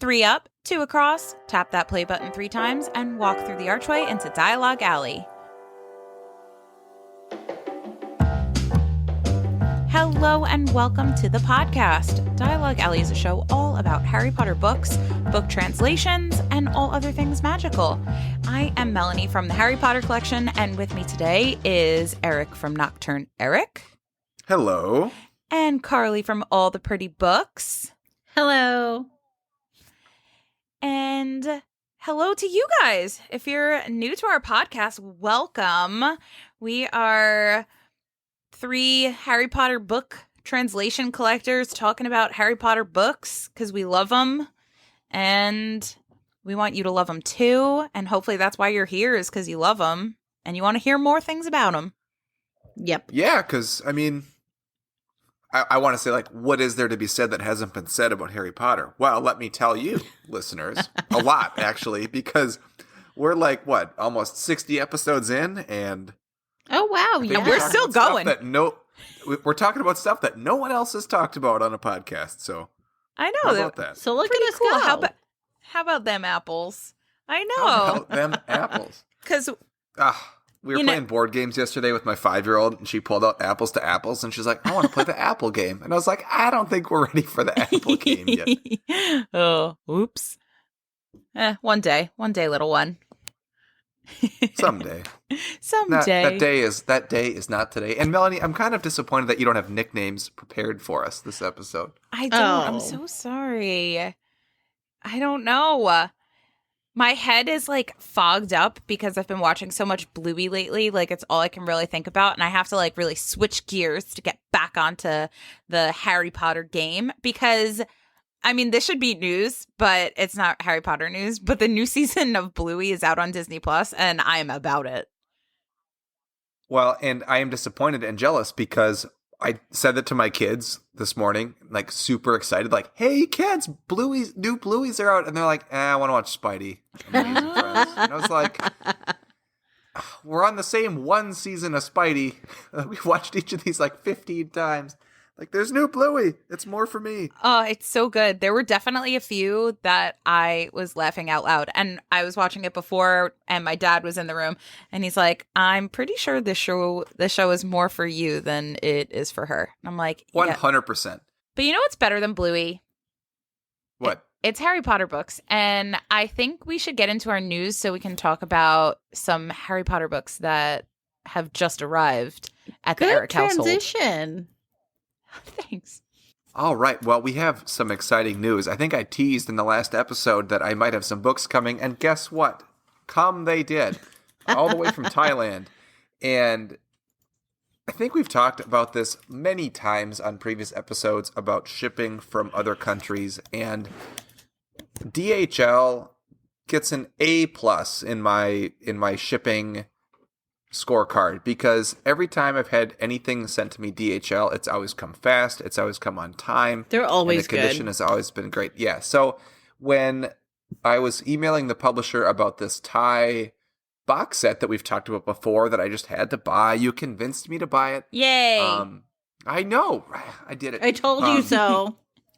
3 up, 2 across, tap that play button 3 times, and walk through the archway into Dialogue Alley. Hello and welcome to the podcast. Dialogue Alley is a show all about Harry Potter books, book translations, and all other things magical. I am Melanie from the Harry Potter collection, and with me today is Erik from Nocturne Erik. Hello. And Carly from All the Pretty Books. Hello. And hello to you guys. If you're new to our podcast, welcome. We are 3 Harry Potter book translation collectors talking about Harry Potter books because we love them. And we want you to love them too. And hopefully that's why you're here, is because you love them and you want to hear more things about them. Yep. Yeah, because, I mean, I want to say, like, what is there to be said that hasn't been said about Harry Potter? Well, let me tell you, listeners, a lot, actually, because we're like, what, almost 60 episodes in, and oh, wow. Yeah, we're still going. We're talking about stuff that no one else has talked about on a podcast, so I know. how about that? So look Pretty at us cool. go. How about them apples? I know. How about them apples? Because we were playing board games yesterday with my 5-year-old, and she pulled out Apples to Apples, and she's like, I want to play the Apple game. And I was like, I don't think we're ready for the Apple game yet. Oh, oops. One day, little one. Someday. Someday. That day is not today. And Melanie, I'm kind of disappointed that you don't have nicknames prepared for us this episode. I don't. I'm so sorry. I don't know. My head is like fogged up because I've been watching so much Bluey lately. Like, it's all I can really think about. And I have to like really switch gears to get back onto the Harry Potter game because, I mean, this should be news, but it's not Harry Potter news. But the new season of Bluey is out on Disney Plus, and I am about it. Well, and I am disappointed and jealous because I said that to my kids this morning, like super excited, like, hey kids, new Blueys are out. And they're like, I want to watch Spidey. Amazing Friends. And I was like, we're on the same one season of Spidey. We've watched each of these like 15 times. Like, there's new Bluey. It's more for me. Oh, it's so good. There were definitely a few that I was laughing out loud. And I was watching it before, and my dad was in the room, and he's like, I'm pretty sure this show is more for you than it is for her. And I'm like, 100%. But you know what's better than Bluey? What? It's Harry Potter books. And I think we should get into our news so we can talk about some Harry Potter books that have just arrived at the Erik household. Good transition. Thanks. All right. Well, we have some exciting news. I think I teased in the last episode that I might have some books coming, and guess what? Come they did. All the way from Thailand. And I think we've talked about this many times on previous episodes about shipping from other countries, and DHL gets an A+ in my shipping scorecard, because every time I've had anything sent to me DHL, it's always come fast, it's always come on time. They're always and the condition has always been great. Yeah. So when I was emailing the publisher about this Thai box set that we've talked about before that I just had to buy, you convinced me to buy it. Yay. I know. I did it. I told you so.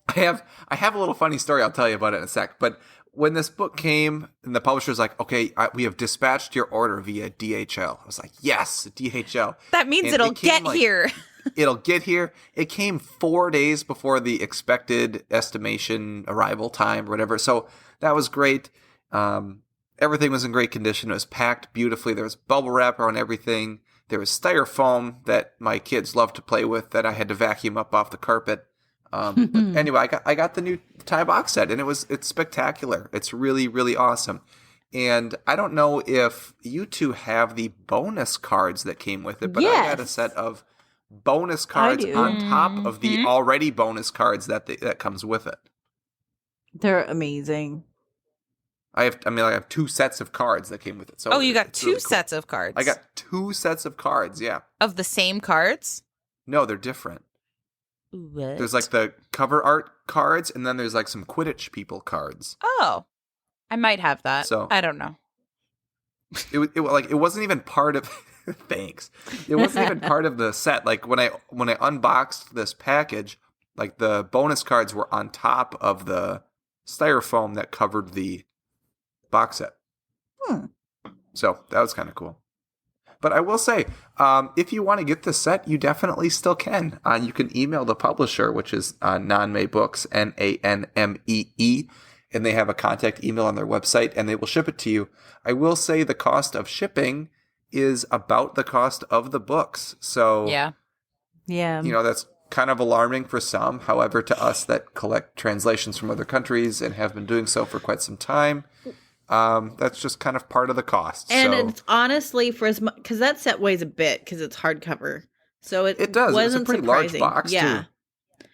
I have a little funny story. I'll tell you about it in a sec. But when this book came, and the publisher's like, okay, we have dispatched your order via DHL. I was like, yes, DHL. That means and it'll get here. It'll get here. It came 4 days before the expected estimation arrival time or whatever. So that was great. Everything was in great condition. It was packed beautifully. There was bubble wrap around everything. There was styrofoam that my kids love to play with that I had to vacuum up off the carpet. But anyway, I got the new Thai box set, and it's spectacular. It's really, really awesome. And I don't know if you two have the bonus cards that came with it, but I got a set of bonus cards on top of the already bonus cards that comes with it. They're amazing. I have 2 sets of cards that came with it. So you got 2 really cool. sets of cards. I got 2 sets of cards. Yeah. Of the same cards? No, they're different. What? There's like the cover art cards, and then there's like some Quidditch people cards. Oh, I might have that. So I don't know. It wasn't even part of. Thanks. It wasn't even part of the set. Like when I unboxed this package, like the bonus cards were on top of the styrofoam that covered the box set. So that was kind of cool. But I will say, if you want to get the set, you definitely still can. You can email the publisher, which is Nanmee Books, Nanmee, and they have a contact email on their website, and they will ship it to you. I will say the cost of shipping is about the cost of the books. So, Yeah. That's kind of alarming for some. However, to us that collect translations from other countries and have been doing so for quite some time, that's just kind of part of the cost. And so, it's honestly for as much, because that set weighs a bit because it's hardcover. So it does. wasn't It's a pretty surprising. large box, yeah. too.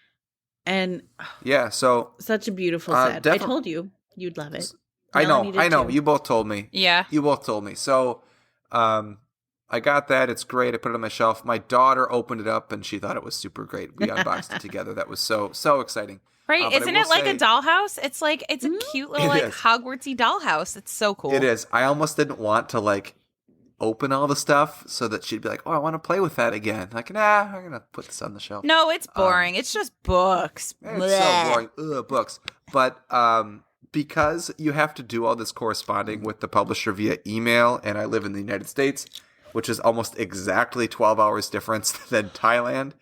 And Yeah, so such a beautiful set. I defi- told you you'd love it. I Melanie did know. too. You both told me. Yeah. You both told me. So, I got that. It's great. I put it on my shelf. My daughter opened it up and she thought it was super great. We unboxed it together. That was so exciting. Right? But I Isn't will it like say- a dollhouse? It's like, it's a cute little, It like, is. Hogwartsy dollhouse. It's so cool. It is. I almost didn't want to like open all the stuff so that she'd be like, "Oh, I want to play with that again." Like, nah, I'm gonna put this on the shelf. No, it's boring. It's just books. It's Blech. so boring. Ugh, books. But because you have to do all this corresponding with the publisher via email, and I live in the United States, which is almost exactly 12 hours difference than Thailand,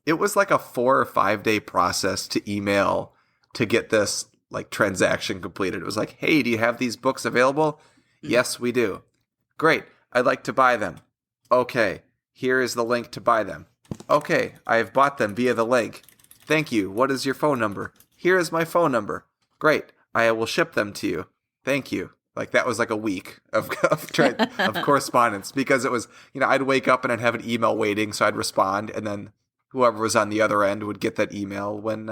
it was like a 4 or 5 day process to email to get this like transaction completed. It was like, "Hey, do you have these books available?" "Yes, we do." "Great. I'd like to buy them." "Okay. Here is the link to buy them." "Okay. I have bought them via the link. Thank you. What is your phone number?" "Here is my phone number." "Great. I will ship them to you. Thank you." Like that was like a week of correspondence because it was, I'd wake up and I'd have an email waiting. So I'd respond and then whoever was on the other end would get that email when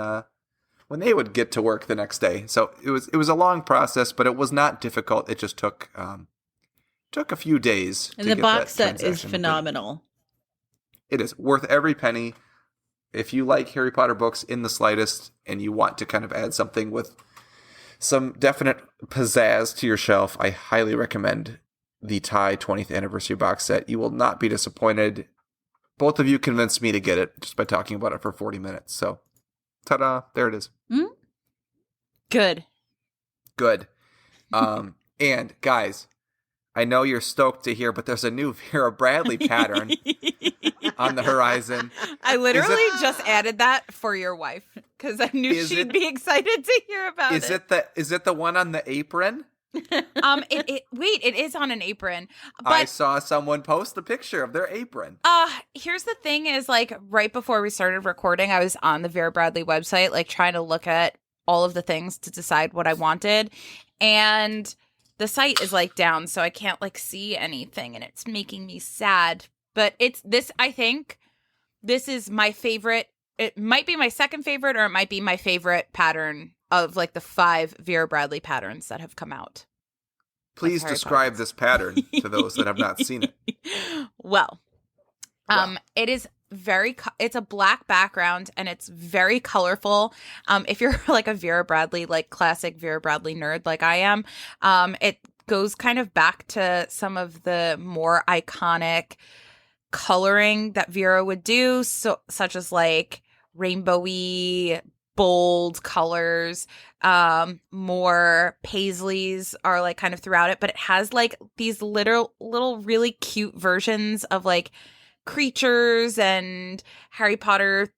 they would get to work the next day. So it was a long process, but it was not difficult. It just took a few days. And to the get box that set is transaction completed. phenomenal. It is worth every penny. If you like Harry Potter books in the slightest and you want to kind of add something with some definite pizzazz to your shelf, I highly recommend the Thai 20th anniversary box set. You will not be disappointed. Both of you convinced me to get it just by talking about it for 40 minutes. So, ta-da, there it is. Good. Good. And guys, I know you're stoked to hear, but there's a new Vera Bradley pattern on the horizon. I literally just added that for your wife because I knew she'd be excited to hear about it. Is it the one on the apron? It is on an apron. But I saw someone post a picture of their apron. Here's the thing is like right before we started recording, I was on the Vera Bradley website, like trying to look at all of the things to decide what I wanted. And the site is like down, so I can't like see anything and it's making me sad. But I think this is my favorite. It might be my second favorite or it might be my favorite pattern of like the 5 Vera Bradley patterns that have come out. Please describe this pattern to those that have not seen it. Well, it is it's a black background and it's very colorful. If you're like a Vera Bradley, like classic Vera Bradley nerd like I am, it goes kind of back to some of the more iconic coloring that Vera would do, such as like rainbowy, bold colors. More paisleys are like kind of throughout it, but it has like these little really cute versions of like creatures and Harry Potter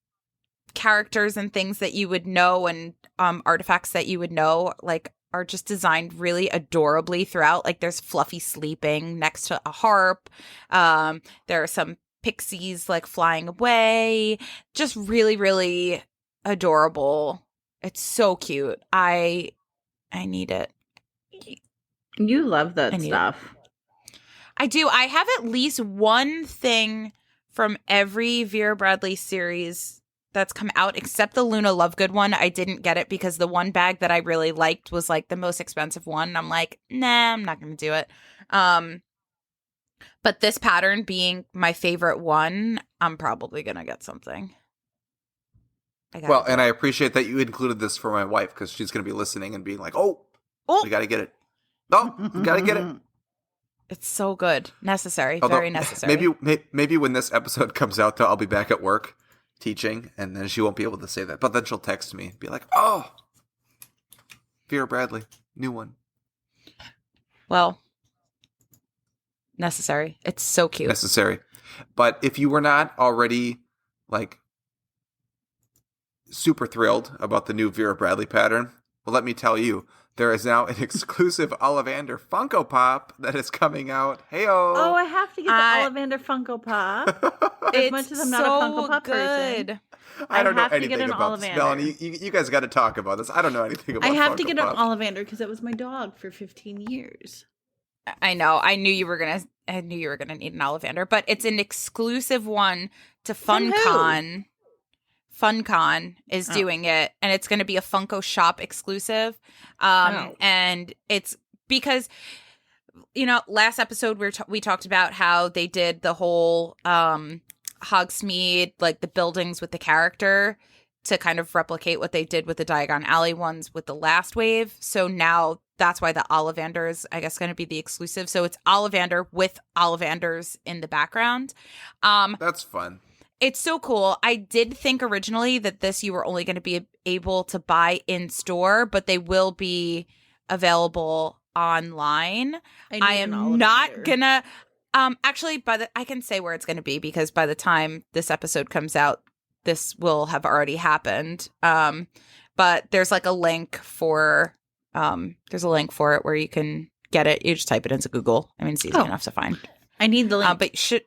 characters and things that you would know and artifacts that you would know like are just designed really adorably throughout. Like there's Fluffy sleeping next to a harp. There are some pixies like flying away. Just really, really adorable. It's so cute. I need it. You love that stuff. I do. I have at least one thing from every Vera Bradley series that's come out, except the Luna Lovegood one. I didn't get it because the one bag that I really liked was like the most expensive one. I'm like, nah, I'm not going to do it. But this pattern being my favorite one, I'm probably going to get something. And I appreciate that you included this for my wife because she's going to be listening and being like, oh, we got to get it. Oh, we got to get it. It's so good. Necessary. Very necessary. Maybe when this episode comes out, though, I'll be back at work teaching, and then she won't be able to say that. But then she'll text me and be like, oh, Vera Bradley, new one. Well, necessary. It's so cute. Necessary. But if you were not already like super thrilled about the new Vera Bradley pattern, well, let me tell you, there is now an exclusive Ollivander Funko Pop that is coming out. Heyo! Oh, I have to get the Ollivander Funko Pop. As much as I'm not a Funko Pop person. I don't know have to get anything an about this. Ollivander. Melanie, you guys got to talk about this. I don't know anything about I have Funko to get Pop. an Ollivander because it was my dog for 15 years. I know. I knew you were gonna need an Ollivander, but it's an exclusive one to FunCon. FunCon is doing it, and it's going to be a Funko Shop exclusive. And it's because, last episode we talked about how they did the whole Hogsmeade, like the buildings with the character, to kind of replicate what they did with the Diagon Alley ones with the last wave. So now that's why the Ollivander is, I guess, going to be the exclusive. So it's Ollivander with Ollivanders in the background. That's fun. It's so cool. I did think originally that this you were only going to be able to buy in store, but they will be available online. I am not gonna actually I can say where it's going to be, because by the time this episode comes out, this will have already happened. But there's like a link for it where you can get it. You just type it into Google. I mean, it's easy enough to find. I need the link. But you should.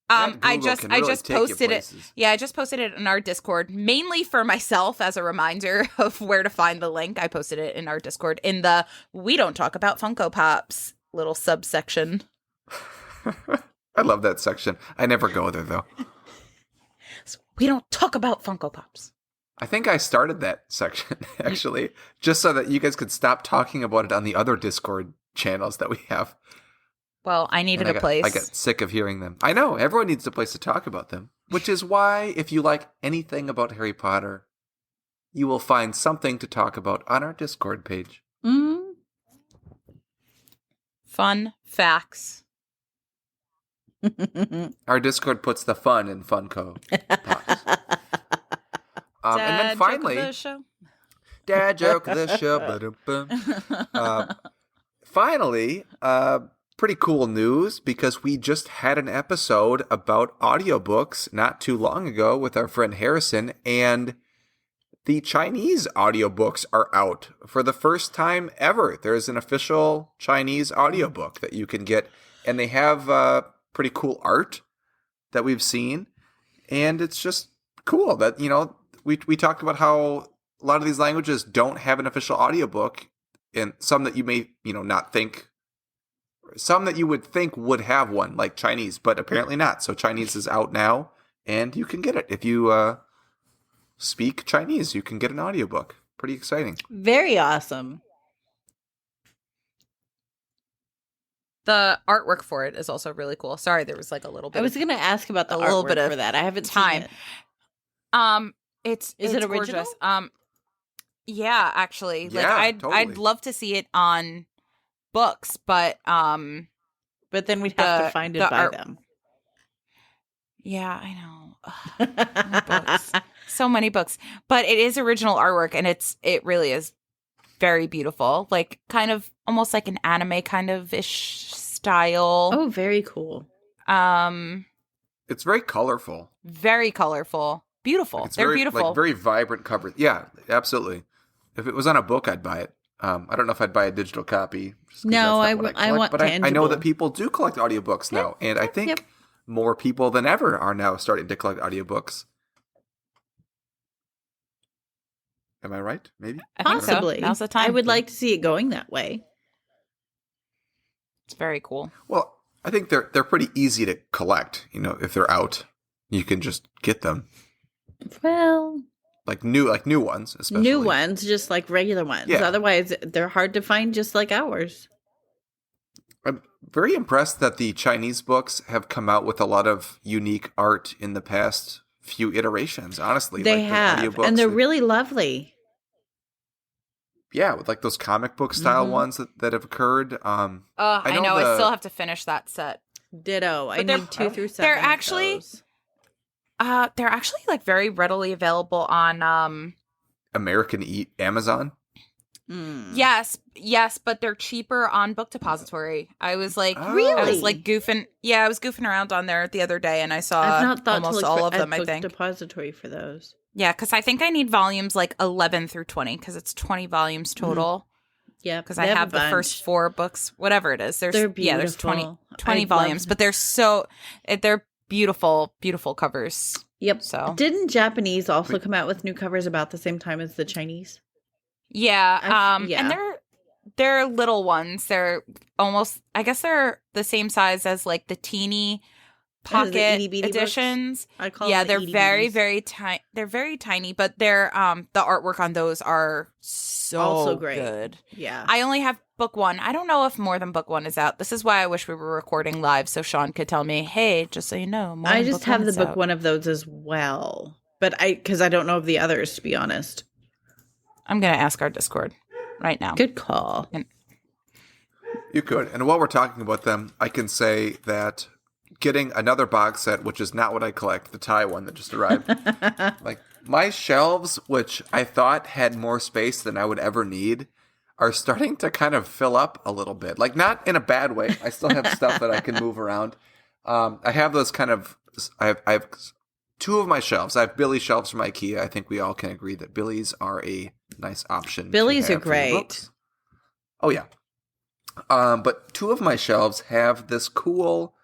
I just posted it. Yeah, I just posted it in our Discord, mainly for myself as a reminder of where to find the link. I posted it in our Discord in the "We Don't Talk About Funko Pops" little subsection. I love that section. I never go there though. So we don't talk about Funko Pops. I think I started that section actually, just so that you guys could stop talking about it on the other Discord channels that we have. Well, I needed a place. I got sick of hearing them. I know, everyone needs a place to talk about them. Which is why, if you like anything about Harry Potter, you will find something to talk about on our Discord page. Mm-hmm. Fun facts. Our Discord puts the fun in Funko Pops. And then finally, Dad joke of the show. Finally, pretty cool news, because we just had an episode about audiobooks not too long ago with our friend Harrison, and the Chinese audiobooks are out for the first time ever. There's an official Chinese audiobook that you can get, and they have pretty cool art that we've seen, and it's just cool that, we talked about how a lot of these languages don't have an official audiobook, and some that you may, not think. Some that you would think would have one, like Chinese, but apparently not. So Chinese is out now, and you can get it. If you speak Chinese, you can get an audiobook. Pretty exciting. Very awesome. The artwork for it is also really cool. Sorry, there was like a little bit. I was going to ask about the artwork for that. I haven't seen it. It's it original? Gorgeous. Yeah, actually. Yeah, like totally. I'd love to see it on books, but then we'd have to find and buy them. Yeah, I know. Books. So many books, but it is original artwork, and it really is very beautiful, like kind of almost like an anime kind of ish style. Oh, very cool. It's very colorful. Very colorful. Beautiful. They're beautiful. Like very vibrant covers. Yeah, absolutely. If it was on a book, I'd buy it. I don't know if I'd buy a digital copy. No, I want but tangible. I know that people do collect audiobooks now, and I think more people than ever are now starting to collect audiobooks. Am I right? Maybe? Possibly. So. Now's the time. I would like to see it going that way. It's very cool. Well, I think they're pretty easy to collect. If they're out, you can just get them. Well, like new ones, especially new ones, just like regular ones. Yeah. Otherwise, they're hard to find, just like ours. I'm very impressed that the Chinese books have come out with a lot of unique art in the past few iterations. Honestly, they have, and they're really lovely. Yeah, with like those comic book style ones that have occurred. I know. I still have to finish that set. Ditto. I need 2 through 7. They're actually like very readily available on American Amazon. Yes, but they're cheaper on Book Depository. I was like, goofing around on there the other day, and I saw I've not thought almost to look all for of them. I Book think Depository for those. Yeah, because I think I need volumes like 11 through 20 because it's 20 volumes total. Yeah, because I have the first 4 books, whatever it is. They're beautiful. There's 20 volumes, but they're beautiful, beautiful covers. Yep. So didn't Japanese also come out with new covers about the same time as the Chinese? Yeah. And they're little ones. They're almost, I guess they're the same size as like the teeny pocket editions. I call them they're very, very tiny. They're very tiny, but they're the artwork on those are so great. Good. Yeah. I only have book 1. I don't know if more than book 1 is out. This is why I wish we were recording live so Sean could tell me, hey, just so you know, I just have the book 1 of those as well. But because I don't know of the others, to be honest. I'm going to ask our Discord right now. Good call. You could. And while we're talking about them, I can say that getting another box set, which is not what I collect, the Thai one that just arrived. Like my shelves, which I thought had more space than I would ever need, are starting to kind of fill up a little bit. Like not in a bad way. I still have stuff that I can move around. I have those kind of, I have 2 of my shelves. I have Billy shelves from IKEA. I think we all can agree that Billy's are a nice option. Billy's are great. Oh yeah. But 2 of my shelves have this cool,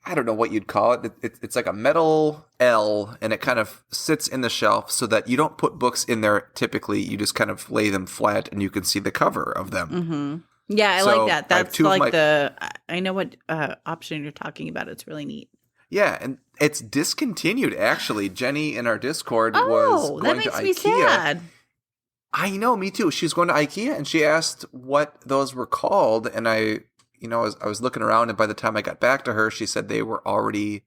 I don't know what you'd call it. It's like a metal L, and it kind of sits in the shelf so that you don't put books in there typically. You just kind of lay them flat, and you can see the cover of them. Mm-hmm. Yeah, I like that. That's like I know what option you're talking about. It's really neat. Yeah, and it's discontinued, actually. Jenny in our Discord was going that makes to me IKEA. sad. I know, me too. She was going to IKEA, and she asked what those were called, and I was looking around, and by the time I got back to her, she said they were already.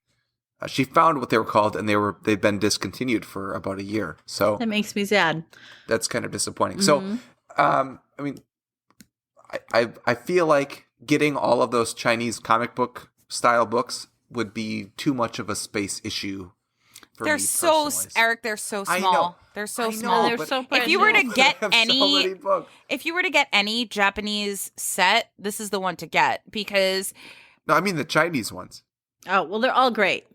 She found what they were called, and they've been discontinued for about a year. So that makes me sad. That's kind of disappointing. Mm-hmm. So, I mean, I feel like getting all of those Chinese comic book style books would be too much of a space issue. They're so Eric. They're so small. I know. They're so small. They're so if you were to get if you were to get any Japanese set, this is the one to get because. No, I mean the Chinese ones. Oh well, they're all great.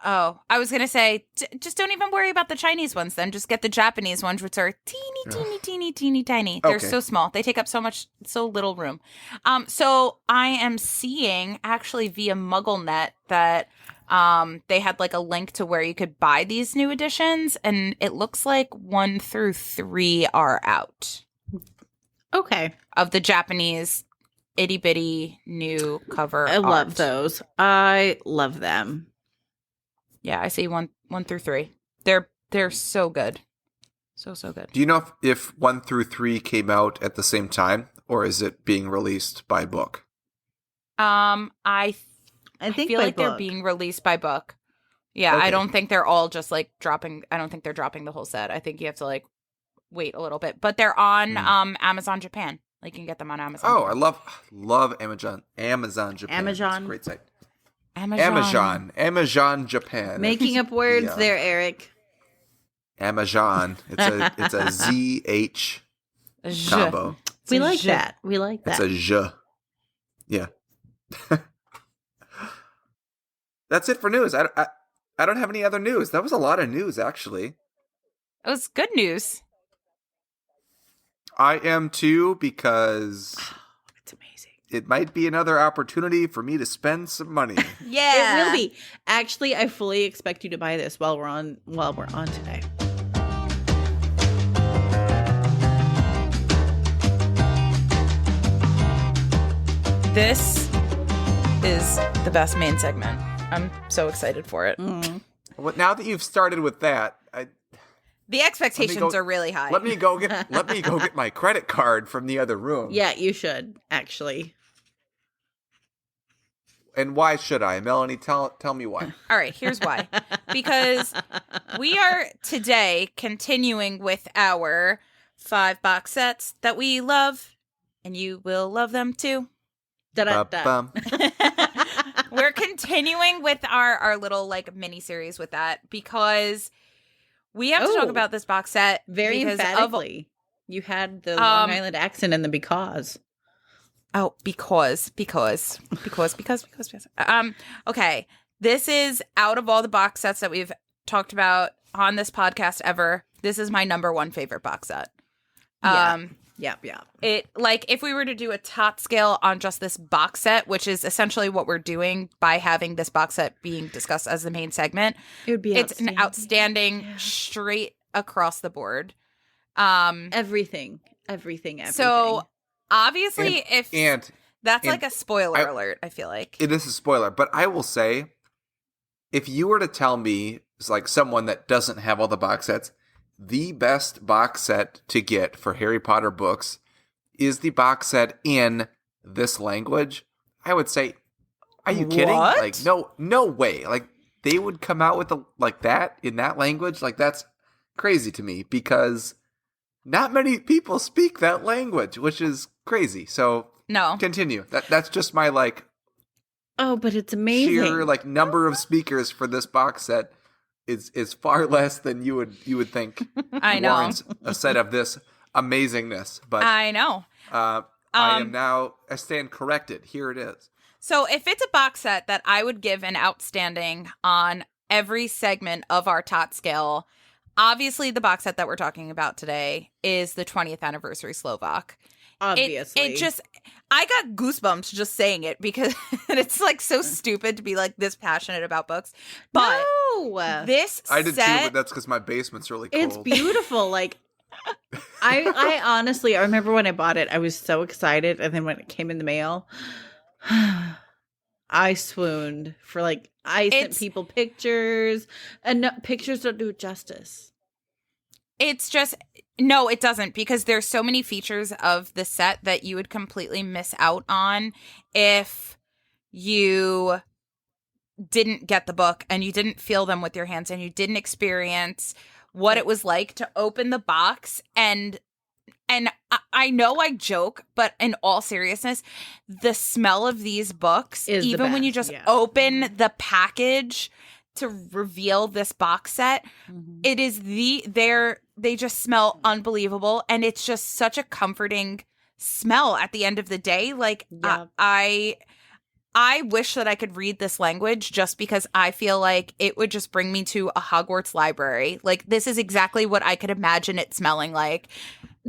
I was gonna say, just don't even worry about the Chinese ones. Then just get the Japanese ones, which are teeny tiny. They're so small. They take up so little room. So I am seeing actually via MuggleNet that. They had like a link to where you could buy these new editions, and it looks like 1 through 3 are out. Okay. Of the Japanese itty bitty new cover. I love those. I love them. Yeah, I see 1 through 3. They're so good. So good. Do you know if 1 through 3 came out at the same time, or is it being released by book? I feel like they're being released by book. Yeah, okay. I don't think they're all just like dropping. I don't think they're dropping the whole set. I think you have to like wait a little bit. But they're on Amazon Japan. Like you can get them on Amazon. Oh, Japan. I love Amazon Japan. Amazon. It's a great site. Amazon Japan. Making up words there, Eric. Amazon. It's a ZH combo. We like that. We like that. It's a zh. Yeah. That's it for news. I don't have any other news. That was a lot of news, actually. It was good news. I am too, because it's amazing. It might be another opportunity for me to spend some money. Yeah, it will be. Actually, I fully expect you to buy this while we're on today. This is the best main segment. I'm so excited for it. Well, now that you've started with that, the expectations are really high. Let me go get my credit card from the other room. Yeah, you should actually. And why should I, Melanie? Tell me why. All right, here's why. Because we are today continuing with our 5 box sets that we love, and you will love them too. Da-da-da. We're continuing with our little like mini series with that because we have to talk about this box set very emphatically. You had the Long Island accent in the because. Oh, because. Okay. This is out of all the box sets that we've talked about on this podcast ever. This is my number one favorite box set. Yeah. It, like, if we were to do a top scale on just this box set, which is essentially what we're doing by having this box set being discussed as the main segment, it would be it's an outstanding straight across the board. Everything. So obviously, that's like a spoiler alert, I feel like. It is a spoiler, but I will say, if you were to tell me, it's like someone that doesn't have all the box sets, the best box set to get for Harry Potter books is the box set in this language, I would say, are you kidding? Like, no way. Like, they would come out with like that in that language? Like, that's crazy to me because not many people speak that language, which is crazy. So, no. Continue. That's just my, like... Oh, but it's amazing. Sheer, like, number of speakers for this box set is far less than you would think. I know. Warrants a set of this amazingness. But I know. I stand corrected. Here it is. So if it's a box set that I would give an outstanding on every segment of our tot scale, obviously the box set that we're talking about today is the 20th Anniversary Slovak. Obviously. It just, I got goosebumps just saying it because it's like so stupid to be like this passionate about books. But this I did set, too, but that's because my basement's really cold. It's beautiful. Like, I honestly, I remember when I bought it, I was so excited. And then when it came in the mail, I swooned for like, I sent people pictures and no, pictures don't do it justice. It's just, no, it doesn't, because there's so many features of the set that you would completely miss out on if you didn't get the book and you didn't feel them with your hands and you didn't experience what it was like to open the box. And I know I joke, but in all seriousness, the smell of these books, is even when you just open the package to reveal this box set, it is they just smell unbelievable, and it's just such a comforting smell at the end of the day. Like, I wish that I could read this language just because I feel like it would just bring me to a Hogwarts library. Like, this is exactly what I could imagine it smelling like.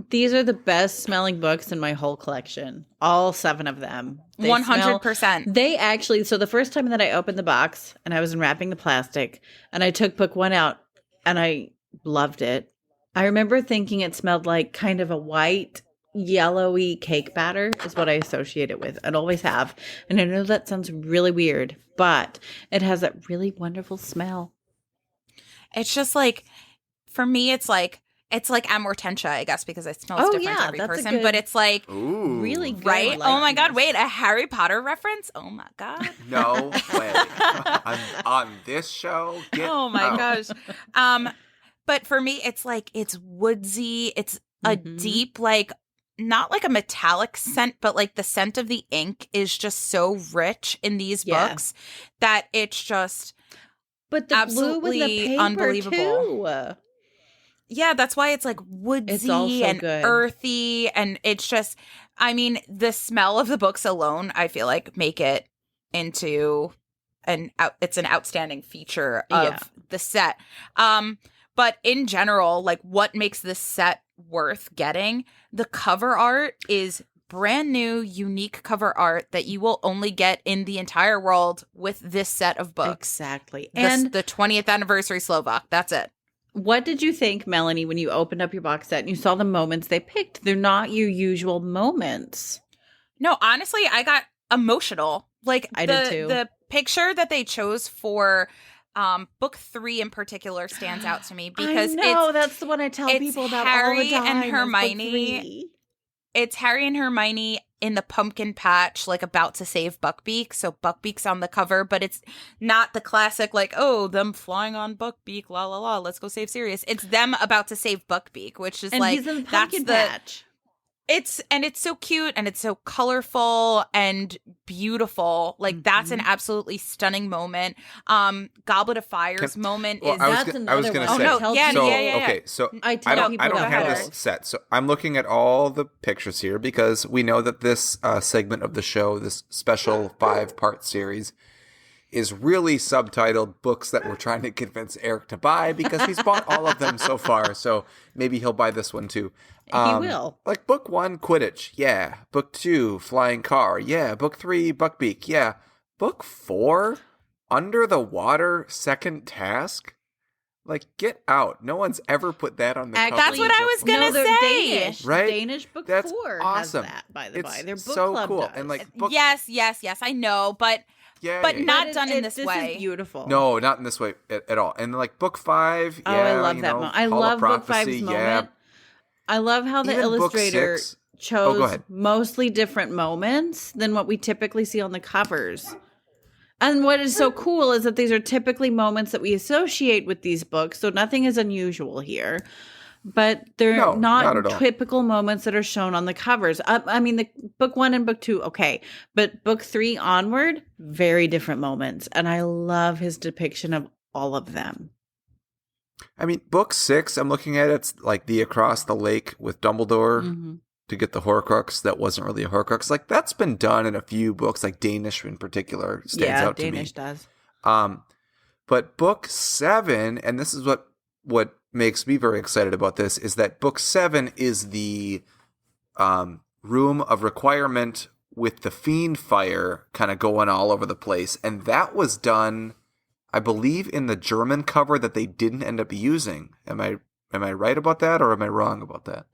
These are the best smelling books in my whole collection. All 7 of them. 100%. They actually, so the first time that I opened the box and I was unwrapping the plastic and I took book 1 out and I loved it. I remember thinking it smelled like kind of a white, yellowy cake batter is what I associate it with. And always have. And I know that sounds really weird, but it has that really wonderful smell. It's just like, for me, it's like amortentia, I guess, because it smells different to every person. Good, but it's like, really good. Right? Oh my God, wait, a Harry Potter reference? Oh my God. No way. on this show? Oh my gosh. But for me, it's like, it's woodsy. It's a deep, like, not like a metallic scent, but like the scent of the ink is just so rich in these books that it's just but the absolutely blue with the paper unbelievable. Too. Yeah, that's why it's like woodsy and earthy, and it's just, I mean, the smell of the books alone, I feel like, make it into it's an outstanding feature of the set. But in general, like, what makes this set worth getting? The cover art is brand new, unique cover art that you will only get in the entire world with this set of books. Exactly. And the 20th Anniversary Slovak. That's it. What did you think, Melanie, when you opened up your box set and you saw the moments they picked? They're not your usual moments. No, honestly, I got emotional. Like, I did too. The picture that they chose for book 3 in particular stands out to me because that's the one I tell people about Harry all the time. And Hermione. It's Harry and Hermione in the pumpkin patch, like, about to save Buckbeak. So Buckbeak's on the cover, but it's not the classic, like, oh, them flying on Buckbeak, la la la, let's go save Sirius. It's them about to save Buckbeak, which is, and like, he's in the pumpkin patch. It's so cute and it's so colorful and beautiful. Like that's an absolutely stunning moment. Goblet of Fire's moment is I was That's gonna another say. one. no, yeah, so, yeah. Okay, so I tell I don't people to have have this it. set. So I'm looking at all the pictures here because we know that this segment of the show, this special 5-part series, is really subtitled books that we're trying to convince Eric to buy because he's bought all of them so far. So maybe he'll buy this one too. He will. Like book 1, Quidditch. Yeah. Book 2, Flying Car. Yeah. Book 3, Buckbeak. Yeah. Book 4, Under the Water, Second Task. Like, get out. No one's ever put that on the cover. That's what I was gonna they're say. Danish. Right? Danish book That's 4 awesome. has that, by the by. Their book so club cool. does. And like book, Yes, I know, but yeah, not But done in this This way. is beautiful. No, not in this way at all. And like book 5, Oh, yeah, I love that moment. I Hall of love book Prophecy, 5's moment. I love how the Even book illustrator 6 go chose ahead. mostly different moments than what we typically see on the covers. And what is so cool is that these are typically moments that we associate with these books, so nothing is unusual here. But they're No, not at all. typical moments that are shown on the covers. I mean, the book 1 and book 2, okay, but book 3 onward, very different moments, and I love his depiction of all of them. I mean, book 6, I'm looking at it's like the Across the Lake with Dumbledore Mm-hmm. to get the Horcrux that wasn't really a Horcrux. Like that's been done in a few books, like Danish in particular stands out Danish to me. does. But book 7, and this is what makes me very excited about this, is that book 7 is the room of requirement with the fiend fire kind of going all over the place, and that was done, I believe, in the German cover that they didn't end up using. Am I right about that, or am I wrong about that?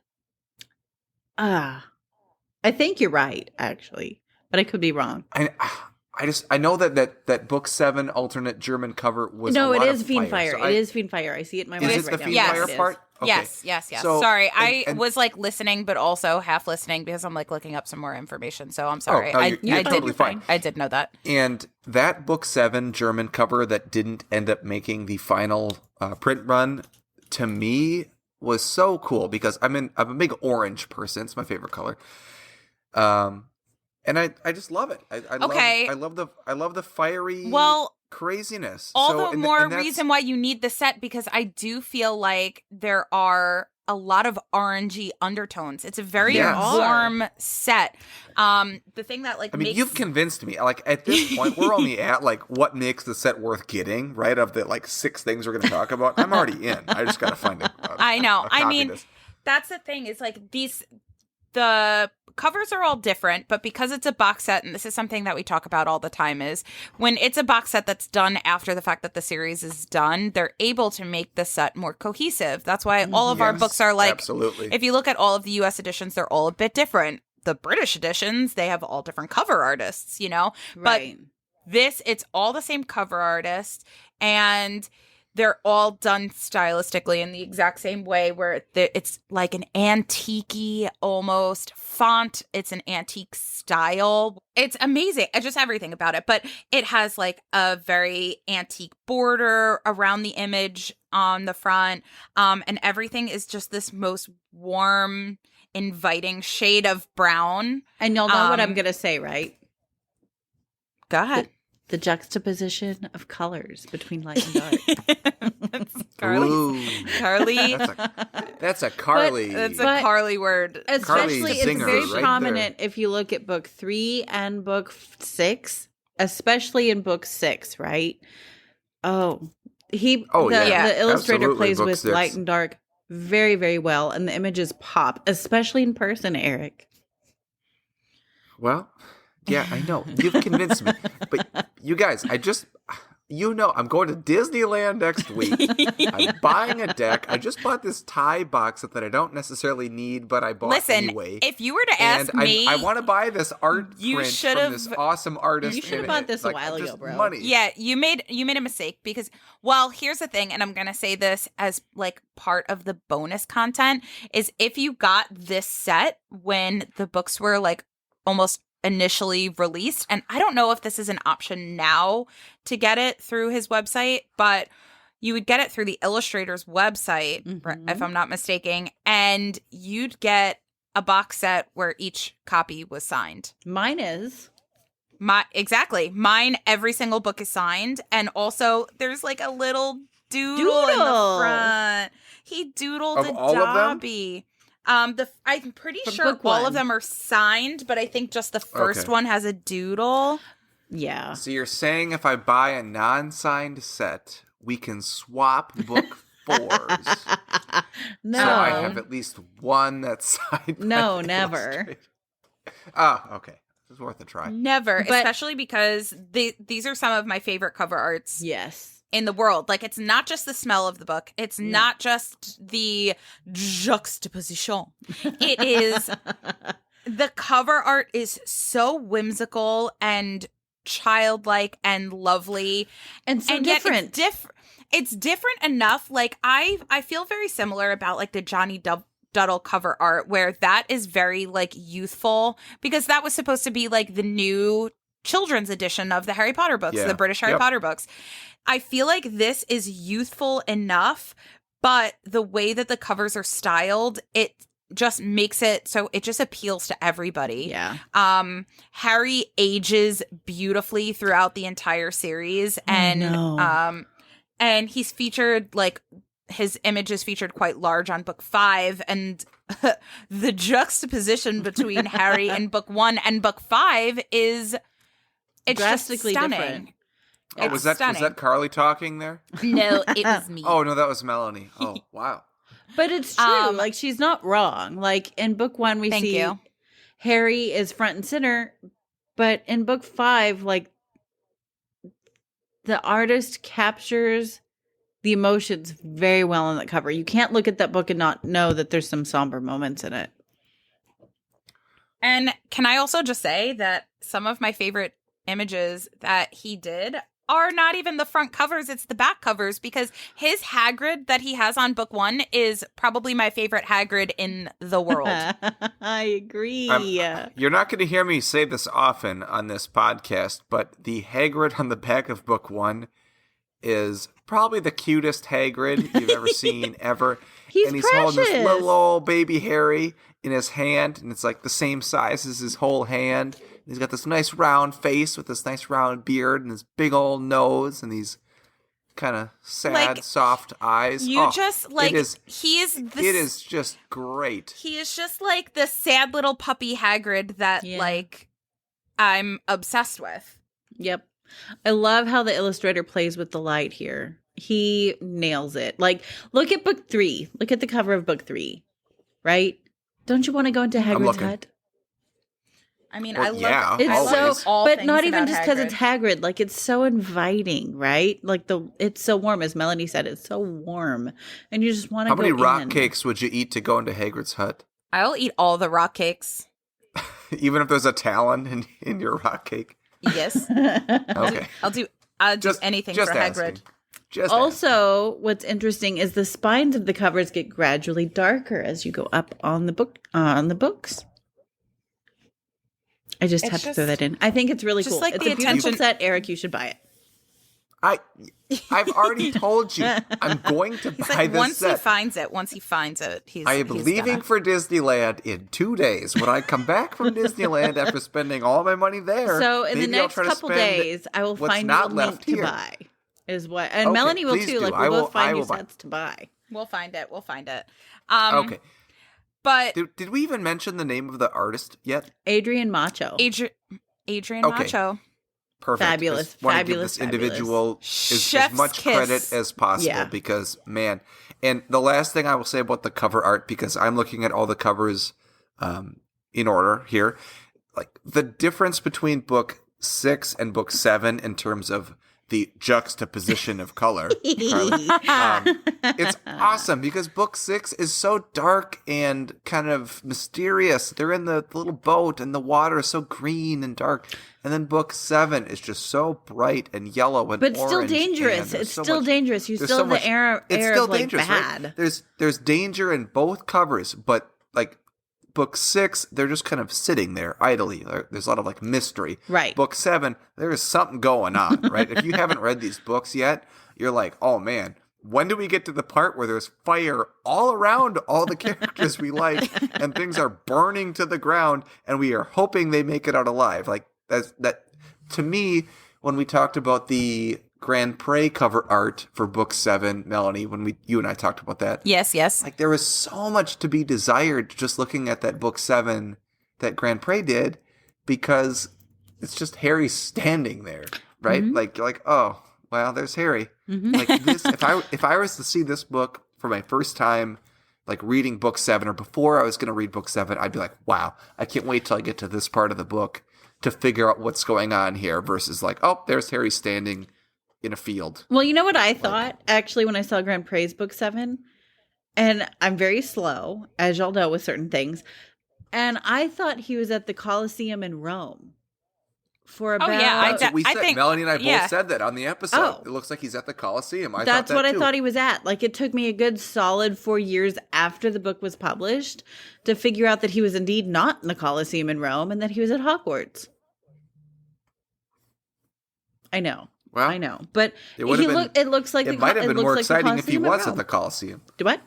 I think you're right, actually, but I could be wrong. I know that book 7 alternate German cover was No, a it lot is of Fiend fire. Fire. So It is Fiend Fire. I see it in my mind Is it right the now. Fiend Yes. Fire It is. part? Okay. Yes. So- sorry, I and- was like listening, but also half listening because I'm like looking up some more information. So I'm sorry. no, you're totally fine. I did know that. And that book 7 German cover that didn't end up making the final print run, to me, was so cool because I'm a big orange person. It's my favorite color. And I just love it. I love the fiery craziness. All So, the and more that's- reason why you need the set, because I do feel like there are a lot of orangey undertones. It's a very Yes. warm set. The thing that like I mean, makes you've convinced me. Like at this point, we're only at like what makes the set worth getting, right? Of the like 6 things we're going to talk about, I'm already in. I just got to find it. I know. I mean, that's the thing. Is like the covers are all different, but because it's a box set, and this is something that we talk about all the time, is when it's a box set that's done after the fact that the series is done, they're able to make the set more cohesive. That's why all of our books are like, absolutely. if you look at all of the US editions, they're all a bit different. The British editions, they have all different cover artists, Right. But it's all the same cover artist, and they're all done stylistically in the exact same way, where it's like an antique-y almost font. It's an antique style. It's amazing. Just everything about it. But it has like a very antique border around the image on the front. And everything is just this most warm, inviting shade of brown. And you'll know what I'm going to say, right? Go ahead. The juxtaposition of colors between light and dark. That's Carly. Ooh. Carly. That's a Carly. That's a But- Carly word. Especially, Carly's it's singer very right prominent if you look at book 3 and book 6, especially in book 6, right? The illustrator Absolutely, plays book with 6. light and dark very, very well, and the images pop, especially in person, Eric. Well, yeah, I know. You've convinced me. But you guys, I'm going to Disneyland next week. I'm buying a deck. I just bought this tie box set that I don't necessarily need, but I bought Listen, anyway. if you were to ask me, I want to buy this art You print should've- from this awesome artist. You should have and bought it- this a like, while ago, just bro. Money. yeah, you made a mistake because, well, here's the thing, and I'm gonna say this as like part of the bonus content, is if you got this set when the books were like almost initially released, and I don't know if this is an option now to get it through his website, but you would get it through the illustrator's website, Mhm. if I'm not mistaken, and you'd get a box set where each copy was signed. Mine is. Exactly. Mine, every single book is signed. And also, there's like a little doodle in the front. He doodled Of a all of them? Dobby. I'm pretty From sure book all one. of them are signed, but I think just the first Okay. one has a doodle. Yeah. So you're saying if I buy a non-signed set, we can swap book 4s. No. So I have at least one that's signed. by No, the never. illustrator. Oh, okay. It's worth a try. Never, But- especially because these are some of my favorite cover arts Yes. in the world. Like, it's not just the smell of the book. It's not just the juxtaposition. It is the cover art is so whimsical and childlike and lovely, And so and yet different. it's different enough. Like, I feel very similar about like the Johnny Duddle cover art, where that is very like youthful, because that was supposed to be like the new children's edition of the Harry Potter books, Yeah. the British Harry Yep. Potter books. I feel like this is youthful enough, but the way that the covers are styled, it just makes it so it just appeals to everybody. Yeah. Harry ages beautifully throughout the entire series, and know. and he's featured, like, his image is featured quite large on book 5, and the juxtaposition between Harry in book 1 and book 5 is it's Drastically just stunning. different. Oh, It's was that stunning. Carly talking there? No, it was me. Oh no, that was Melanie. Oh wow. But it's true. Like, she's not wrong. Like, in book 1, we Thank see you. Harry is front and center. But in book 5, like, the artist captures the emotions very well on that cover. You can't look at that book and not know that there's some somber moments in it. And can I also just say that some of my favorite images that he did are not even the front covers, it's the back covers, because his Hagrid that he has on book 1 is probably my favorite Hagrid in the world. I agree. You're not going to hear me say this often on this podcast, but the Hagrid on the back of book 1 is probably the cutest Hagrid you've ever seen ever. He's and he's precious. holding this little old baby Harry in his hand, and it's like the same size as his whole hand. He's got this nice round face with this nice round beard and this big old nose and these kind of sad, Like, soft eyes. You Oh, just, like, it is it is just great. He is just like the sad little puppy Hagrid that, Yeah. like, I'm obsessed with. Yep. I love how the illustrator plays with the light here. He nails it. Like, look at book 3. Look at the cover of book 3. Right? Don't you want to go into Hagrid's looking. hut? I mean, Well, I love yeah, It's I love always. all but things not even about just because it's Hagrid. Hagrid. Like, it's so inviting, right? Like, it's so warm, as Melanie said. It's so warm, and you just want to How go many rock in. cakes would you eat to go into Hagrid's hut? I'll eat all the rock cakes. Even if there's a talon in your rock cake? Yes. Okay. I'll do anything for asking. Hagrid. Just asking. Also, what's interesting is the spines of the covers get gradually darker as you go up on the books. I just It's had to just- throw that in. I think it's really just cool. like It's the a beautiful attention- set, Eric. You should buy it. I've already told you I'm going to He's buy like, this once set. he finds it, he's I am he's leaving gonna. for Disneyland in 2 days. When I come back from Disneyland after spending all my money there, So in the maybe I'll next try to couple spend days, I will what's find you not a link left to here. buy. Is what, and Okay, Melanie will please too. do. Like, I we'll will- both find I you will buy. sets to buy. We'll find it. Okay. But Did we even mention the name of the artist yet? Adrian Macho. Adrian Okay. Macho. Perfect. Fabulous, Just want to give fabulous, this individual as Chef's much kiss. credit as possible Yeah. because, man. And the last thing I will say about the cover art, because I'm looking at all the covers in order here, like the difference between book 6 and book 7 in terms of the juxtaposition of color, Carly, it's awesome because book 6 is so dark and kind of mysterious. They're in the little boat and the water is so green and dark. And then book 7 is just so bright and yellow and But orange. still and dangerous. there's It's so still much- dangerous. You there's still so have the much- air it's still of like dangerous, bad. right? There's danger in both covers, but like book 6, they're just kind of sitting there idly. There's a lot of like mystery. Right. Book 7, there is something going on, right? If you haven't read these books yet, you're like, oh man, when do we get to the part where there's fire all around all the characters we like and things are burning to the ground and we are hoping they make it out alive? Like that to me, when we talked about the Grand Prix cover art for book 7, Melanie, when you and I talked about that. Yes. Like there was so much to be desired just looking at that book 7 that Grand Prix did, because it's just Harry standing there, right? Mm-hmm. Like you're like, oh, well, there's Harry. Mm-hmm. Like this, if I was to see this book for my first time, like reading book 7, or before I was going to read book 7, I'd be like, wow, I can't wait till I get to this part of the book to figure out what's going on here, versus like, oh, there's Harry standing in a field. Well, you know what I thought, actually, when I saw Grand Prix book 7? And I'm very slow, as y'all know, with certain things. And I thought he was at the Colosseum in Rome. For about... Oh, yeah. That's what we said. I think, Melanie and I both said that on the episode. Oh. It looks like he's at the Colosseum. That's what I thought he was at. Like, it took me a good solid 4 years after the book was published to figure out that he was indeed not in the Colosseum in Rome and that he was at Hogwarts. I know. Well, I know. But it looks like it might have been more exciting if he was at the Colosseum. Do what?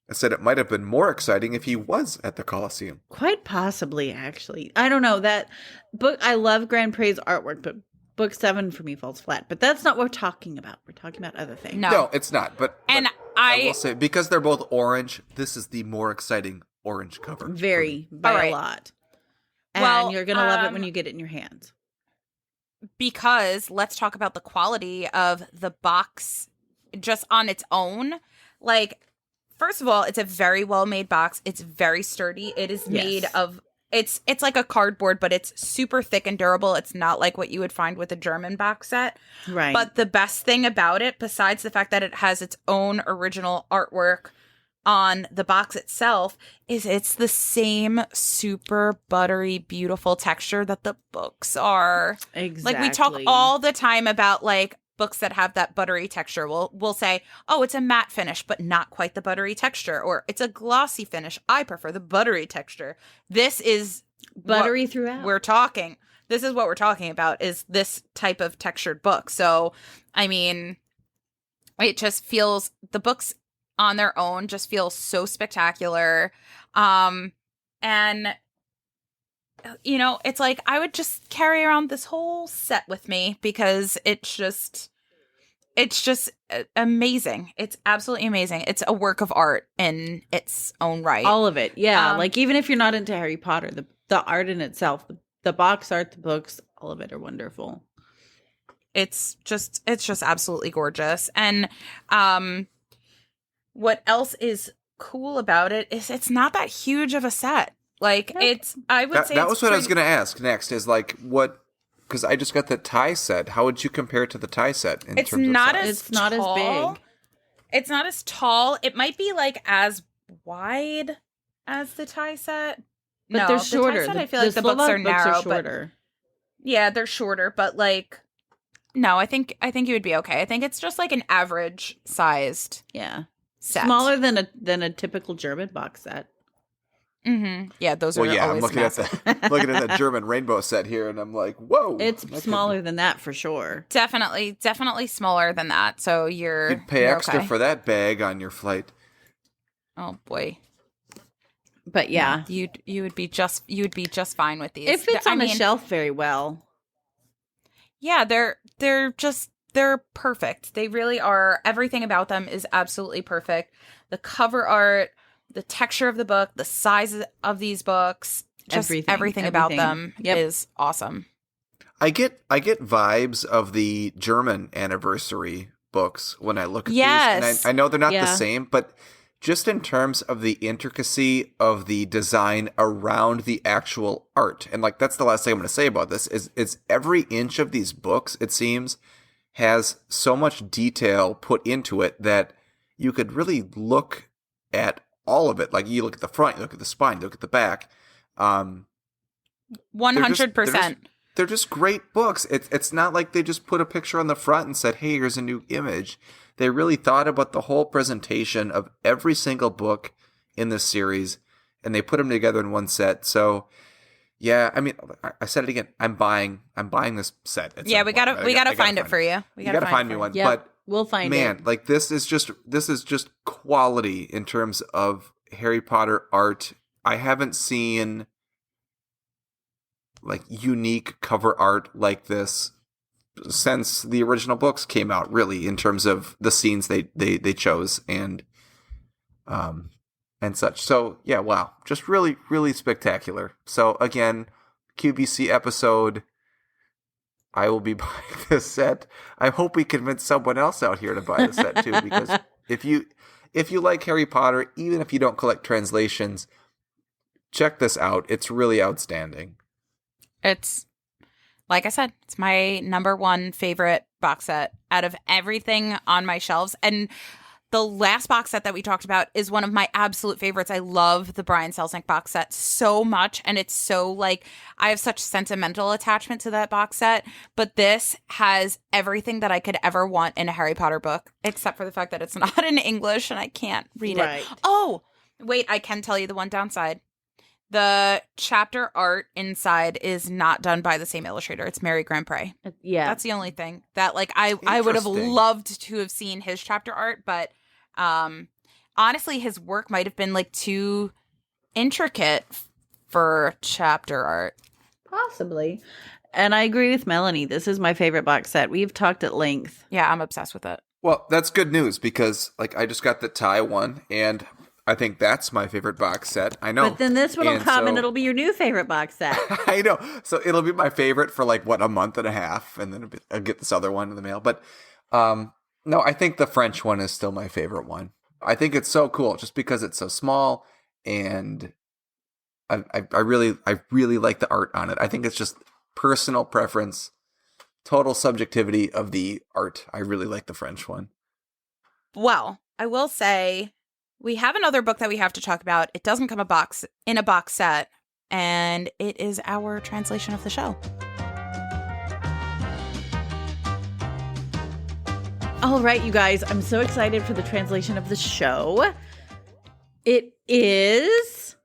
I said it might have been more exciting if he was at the Colosseum. Quite possibly, actually. I don't know. That book, I love Grand Prix artwork, but book 7 for me falls flat. But that's not what we're talking about. We're talking about other things. No, it's not. But I will say, because they're both orange, this is the more exciting orange cover. Very, by a lot. And you're going to love it when you get it in your hands. Because let's talk about the quality of the box just on its own. Like, first of all, it's a very well-made box. It's very sturdy. It is made of, it's like a cardboard, but it's super thick and durable. It's not like what you would find with a German box set. Right. But the best thing about it, besides the fact that it has its own original artwork on the box itself, is it's the same super buttery, beautiful texture that the books are. Exactly. Like, we talk all the time about, like, books that have that buttery texture. We'll say, oh, it's a matte finish, but not quite the buttery texture. Or it's a glossy finish. I prefer the buttery texture. This is buttery throughout. This is what we're talking about, is this type of textured book. So, I mean, it just feels, the books on their own just feel so spectacular. And, you know, it's like I would just carry around this whole set with me, because it's just amazing. It's absolutely amazing. It's a work of art in its own right. All of it. Yeah. Like, even if you're not into Harry Potter, the art in itself, the box art, the books, all of it are wonderful. It's just absolutely gorgeous. And, what else is cool about it is it's not that huge of a set. Like, I would say that was what I was going to ask next, is like, what, because I just got the tie set. How would you compare it to the tie set in terms of size? It's not as big. It's not as tall. It might be like as wide as the tie set. But they're shorter. The tie set, I feel like the books are narrow. Are shorter. But yeah, they're shorter, but like, no, I think you would be okay. I think it's just like an average sized set. Smaller than a typical German box set. Mm-hmm. Yeah, those are I'm always looking massive. looking at that German rainbow set here, and I'm like, whoa. It's smaller than that for sure. Definitely smaller than that. So you'd pay extra for that bag on your flight. Oh boy. But yeah, you would be just fine with these. It fits on the shelf very well. Yeah, they're perfect. They really are. Everything about them is absolutely perfect. The cover art, the texture of the book, the size of these books, just everything about them is awesome. I get vibes of the German anniversary books when I look at these. And I know they're not the same, but just in terms of the intricacy of the design around the actual art. And like, that's the last thing I'm going to say about this is every inch of these books, it seems, has so much detail put into it that you could really look at all of it. Like, you look at the front, you look at the spine, you look at the back. 100%. They're just great books. It's not like they just put a picture on the front and said, hey, here's a new image. They really thought about the whole presentation of every single book in this series, and they put them together in one set. So, yeah, I mean, I said it again. I'm buying this set. We gotta find it for you. You gotta find me one. Yep. We'll find Man, it. like this is just quality in terms of Harry Potter art. I haven't seen like unique cover art like this since the original books came out, really, in terms of the scenes they chose and such. So yeah, wow. Just really, really spectacular. So again, QBC episode, I will be buying this set. I hope we convince someone else out here to buy the set too, because if you like Harry Potter, even if you don't collect translations, check this out. It's really outstanding. It's, like I said, it's my number one favorite box set out of everything on my shelves. And the last box set that we talked about is one of my absolute favorites. I love the Brian Selznick box set so much. And it's so like, I have such sentimental attachment to that box set. But this has everything that I could ever want in a Harry Potter book, except for the fact that it's not in English and I can't read it. Oh, wait, I can tell you the one downside. The chapter art inside is not done by the same illustrator. It's Mary Grandpré. Yeah. That's the only thing that like I would have loved to have seen his chapter art, but honestly his work might have been like too intricate for chapter art. Possibly. And I agree with Melanie. This is my favorite box set. We've talked at length. Yeah, I'm obsessed with it. Well, that's good news because like I just got the tie one and I think that's my favorite box set. I know. But then this one will come and it'll be your new favorite box set. I know. So it'll be my favorite for like, what, a month and a half. And then I'll get this other one in the mail. But no, I think the French one is still my favorite one. I think it's so cool just because it's so small. And I really like the art on it. I think it's just personal preference, total subjectivity of the art. I really like the French one. Well, I will say, we have another book that we have to talk about. It doesn't come in a box set, and it is our translation of the show. All right, you guys, I'm so excited for the translation of the show. It is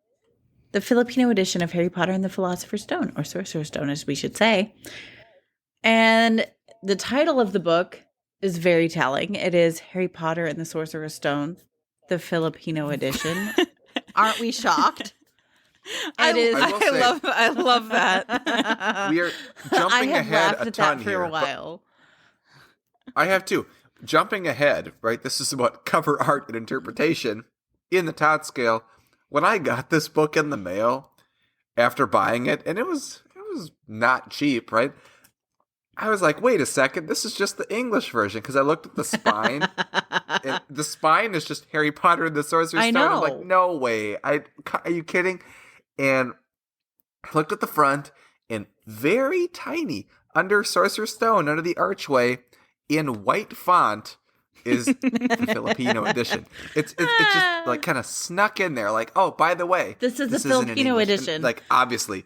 the Filipino edition of Harry Potter and the Philosopher's Stone, or Sorcerer's Stone, as we should say. And the title of the book is very telling. It is Harry Potter and the Sorcerer's Stone, the Filipino edition. Aren't we shocked? I love that. We are jumping ahead a ton for here. A while. I have too. Jumping ahead, right? This is about cover art and interpretation in the Todd scale. When I got this book in the mail after buying it, and it was not cheap, right? I was like, wait a second, this is just the English version, because I looked at the spine. And the spine is just Harry Potter and the Sorcerer's Stone. I'm like, no way. Are you kidding? And I looked at the front, and very tiny, under Sorcerer's Stone, under the archway, in white font, is the Filipino edition. It's just like kind of snuck in there, like, oh, by the way, this is the Filipino edition. And, like, obviously,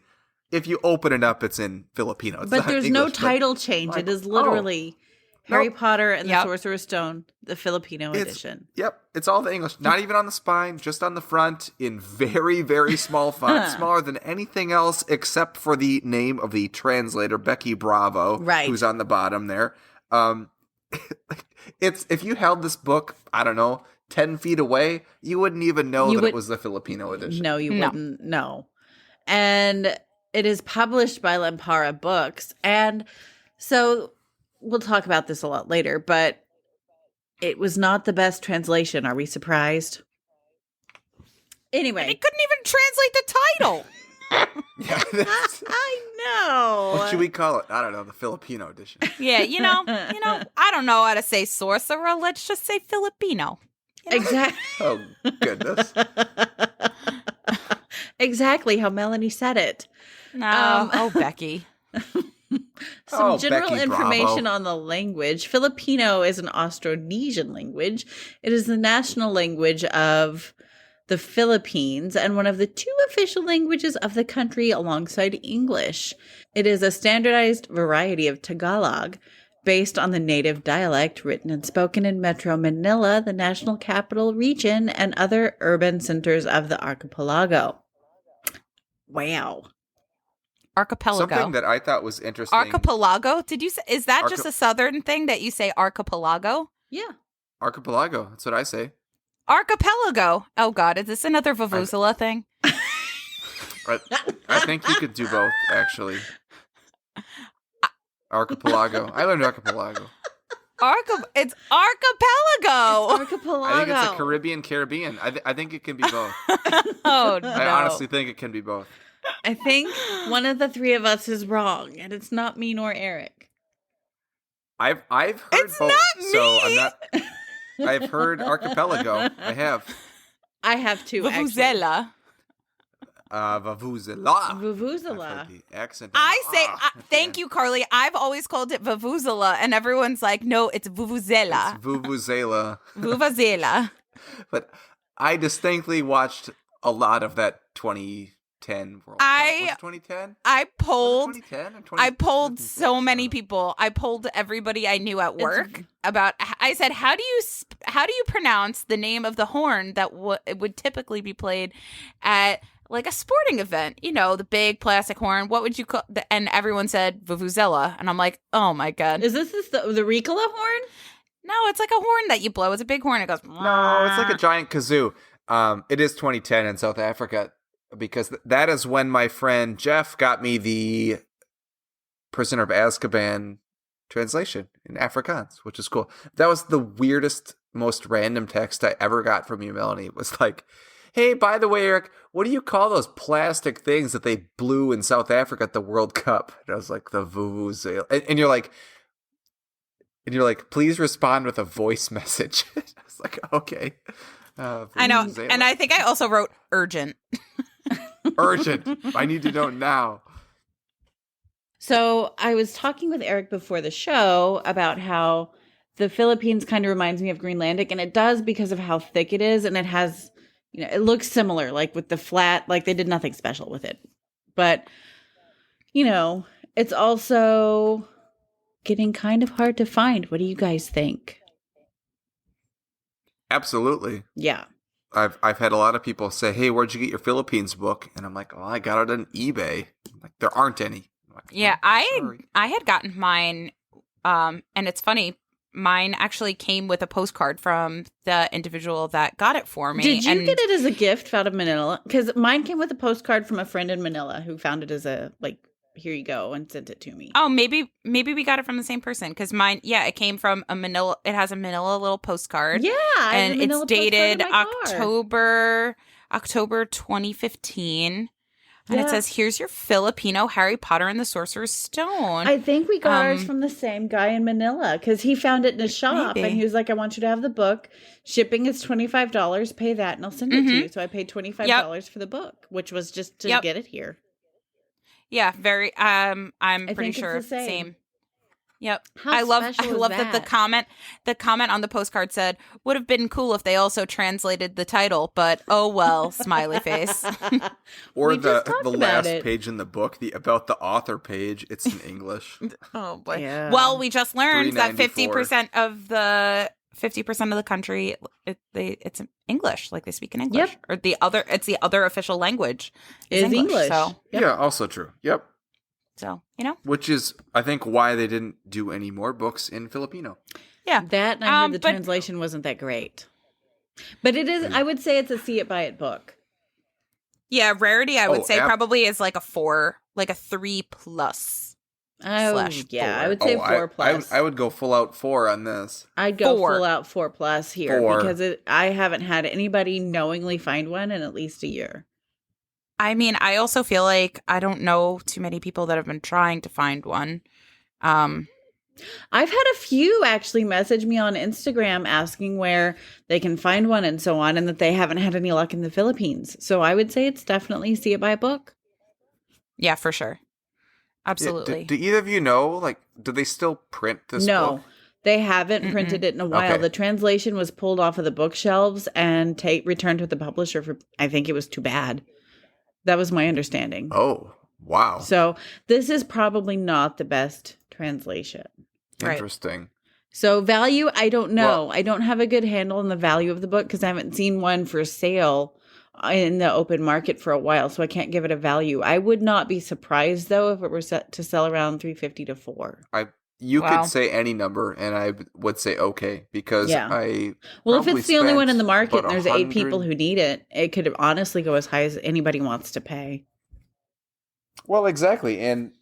if you open it up, it's in Filipino. It's but there's English, no title change. Like, it is literally Harry Potter and the Sorcerer's Stone, the Filipino edition. Yep. It's all the English. Not even on the spine, just on the front in very, very small font. Smaller than anything else except for the name of the translator, Becky Bravo, who's on the bottom there. It's if you held this book, I don't know, 10 feet away, you wouldn't even know that it was the Filipino edition. No, you wouldn't know. And it is published by Lempara Books. And so we'll talk about this a lot later, but it was not the best translation. Are we surprised? Anyway. And it couldn't even translate the title. I know. What should we call it? I don't know, the Filipino edition. Yeah, you know, I don't know how to say sorcerer. Let's just say Filipino. You know? Exactly. Oh, goodness. Exactly how Melanie said it. No. Becky. Some general Becky information Bravo. on the language. Filipino is an Austronesian language. It is the national language of the Philippines and one of the two official languages of the country alongside English. It is a standardized variety of Tagalog based on the native dialect written and spoken in Metro Manila, the national capital region, and other urban centers of the archipelago. Wow. Archipelago. Something that I thought was interesting. Archipelago? Did you say, is that just a southern thing that you say archipelago? Yeah. Archipelago. That's what I say. Archipelago. Oh God, is this another Vuvuzela thing? I think you could do both, actually. Archipelago. I learned archipelago. It's archipelago. Archipelago. I think it's a Caribbean. I think it can be both. Oh no! I honestly think it can be both. I think one of the three of us is wrong, and it's not me nor Eric. I've heard It's both, not me! so I'm not. I've heard archipelago. I have. I have two. Vuvuzela. Vuvuzela. Vuvuzela. The accent. I say thank you, Carly. I've always called it Vuvuzela, and everyone's like, "No, it's Vuvuzela." It's Vuvuzela. Vuvuzela. But I distinctly watched a lot of that 2010 World Cup. Was it 2010? I polled. 2010 or 20, I polled so many people. I polled everybody I knew at work about. I said, "How do you pronounce the name of the horn that would typically be played at like a sporting event? You know, the big plastic horn. What would you call?" And everyone said Vuvuzela, and I'm like, "Oh my God, Is this the Ricola horn? no! It's like a horn that you blow. It's a big horn. It goes. No, it's like a giant kazoo. It is 2010 in South Africa because that is when my friend Jeff got me the Prisoner of Azkaban translation in Afrikaans, which is cool. That was the weirdest, most random text I ever got from you, Melanie. It was like, "Hey, by the way, Erik, what do you call those plastic things that they blew in South Africa at the World Cup?" And I was like, "The vuvuzela." And you're like, "Please respond with a voice message." I was like, "Okay." I know, and I think I also wrote urgent. Urgent. I need to know now. So I was talking with Eric before the show about how the Philippines kind of reminds me of Greenlandic, and it does because of how thick it is, and it has, it looks similar, like with the flat, like they did nothing special with it. But, it's also getting kind of hard to find. What do you guys think? Absolutely. Yeah. I've had a lot of people say, "Hey, where'd you get your Philippines book?" And I'm like, "Oh, I got it on eBay." I'm like, there aren't any. I'm like, Yeah, sorry. I had gotten mine, and it's funny. Mine actually came with a postcard from the individual that got it for me. Did you get it as a gift out of Manila? Because mine came with a postcard from a friend in Manila who found it as a, here you go, and sent it to me. Oh, maybe we got it from the same person because mine, it came from a Manila. It has a Manila little postcard. Yeah, and it's dated October 2015. And it says, "Here's your Filipino Harry Potter and the Sorcerer's Stone." I think we got ours from the same guy in Manila because he found it in a shop and he was like, "I want you to have the book. Shipping is $25. Pay that and I'll send it to you." So I paid $25 for the book, which was just to get it here. Yeah, very. I'm pretty think sure it's the same. Yep. How I love special is that the comment on the postcard said, "Would have been cool if they also translated the title, but oh well," smiley face. Or the last page in the book, the about the author page, it's in English. Oh boy. Yeah. Well, we just learned that 394. 50% of the country it's in English, like they speak in English. Yep. Or it's the other official language is English. So, Yeah, also true. Yep. So, Which is, I think, why they didn't do any more books in Filipino. Yeah. That, and I heard the translation wasn't that great. But it is, I would say it's a see it, buy it book. Yeah, rarity, I would say probably is like a 4, like a 3+. Oh, yeah, I would say 4+. I would go full out 4 on this. I'd go full out 4+ here because I haven't had anybody knowingly find one in at least a year. I mean, I also feel like I don't know too many people that have been trying to find one. I've had a few actually message me on Instagram asking where they can find one and so on, and that they haven't had any luck in the Philippines. So I would say it's definitely see it, buy a book. Yeah, for sure. Absolutely. Yeah, do either of you know, do they still print this book? No, they haven't printed it in a while. Okay. The translation was pulled off of the bookshelves and returned to the publisher for, I think it was too bad. That was my understanding. Oh, wow. So this is probably not the best translation. Interesting. Right. So value, I don't know. Well, I don't have a good handle on the value of the book because I haven't seen one for sale in the open market for a while, so I can't give it a value. I would not be surprised though if it were set to sell around $3.50 to $4. You could Wow. say any number, and I would say okay, because Yeah. I Well, if probably it's the only one in the spent market about and there's 8 people 100. who need it could honestly go as high as anybody wants to pay. Well, exactly. And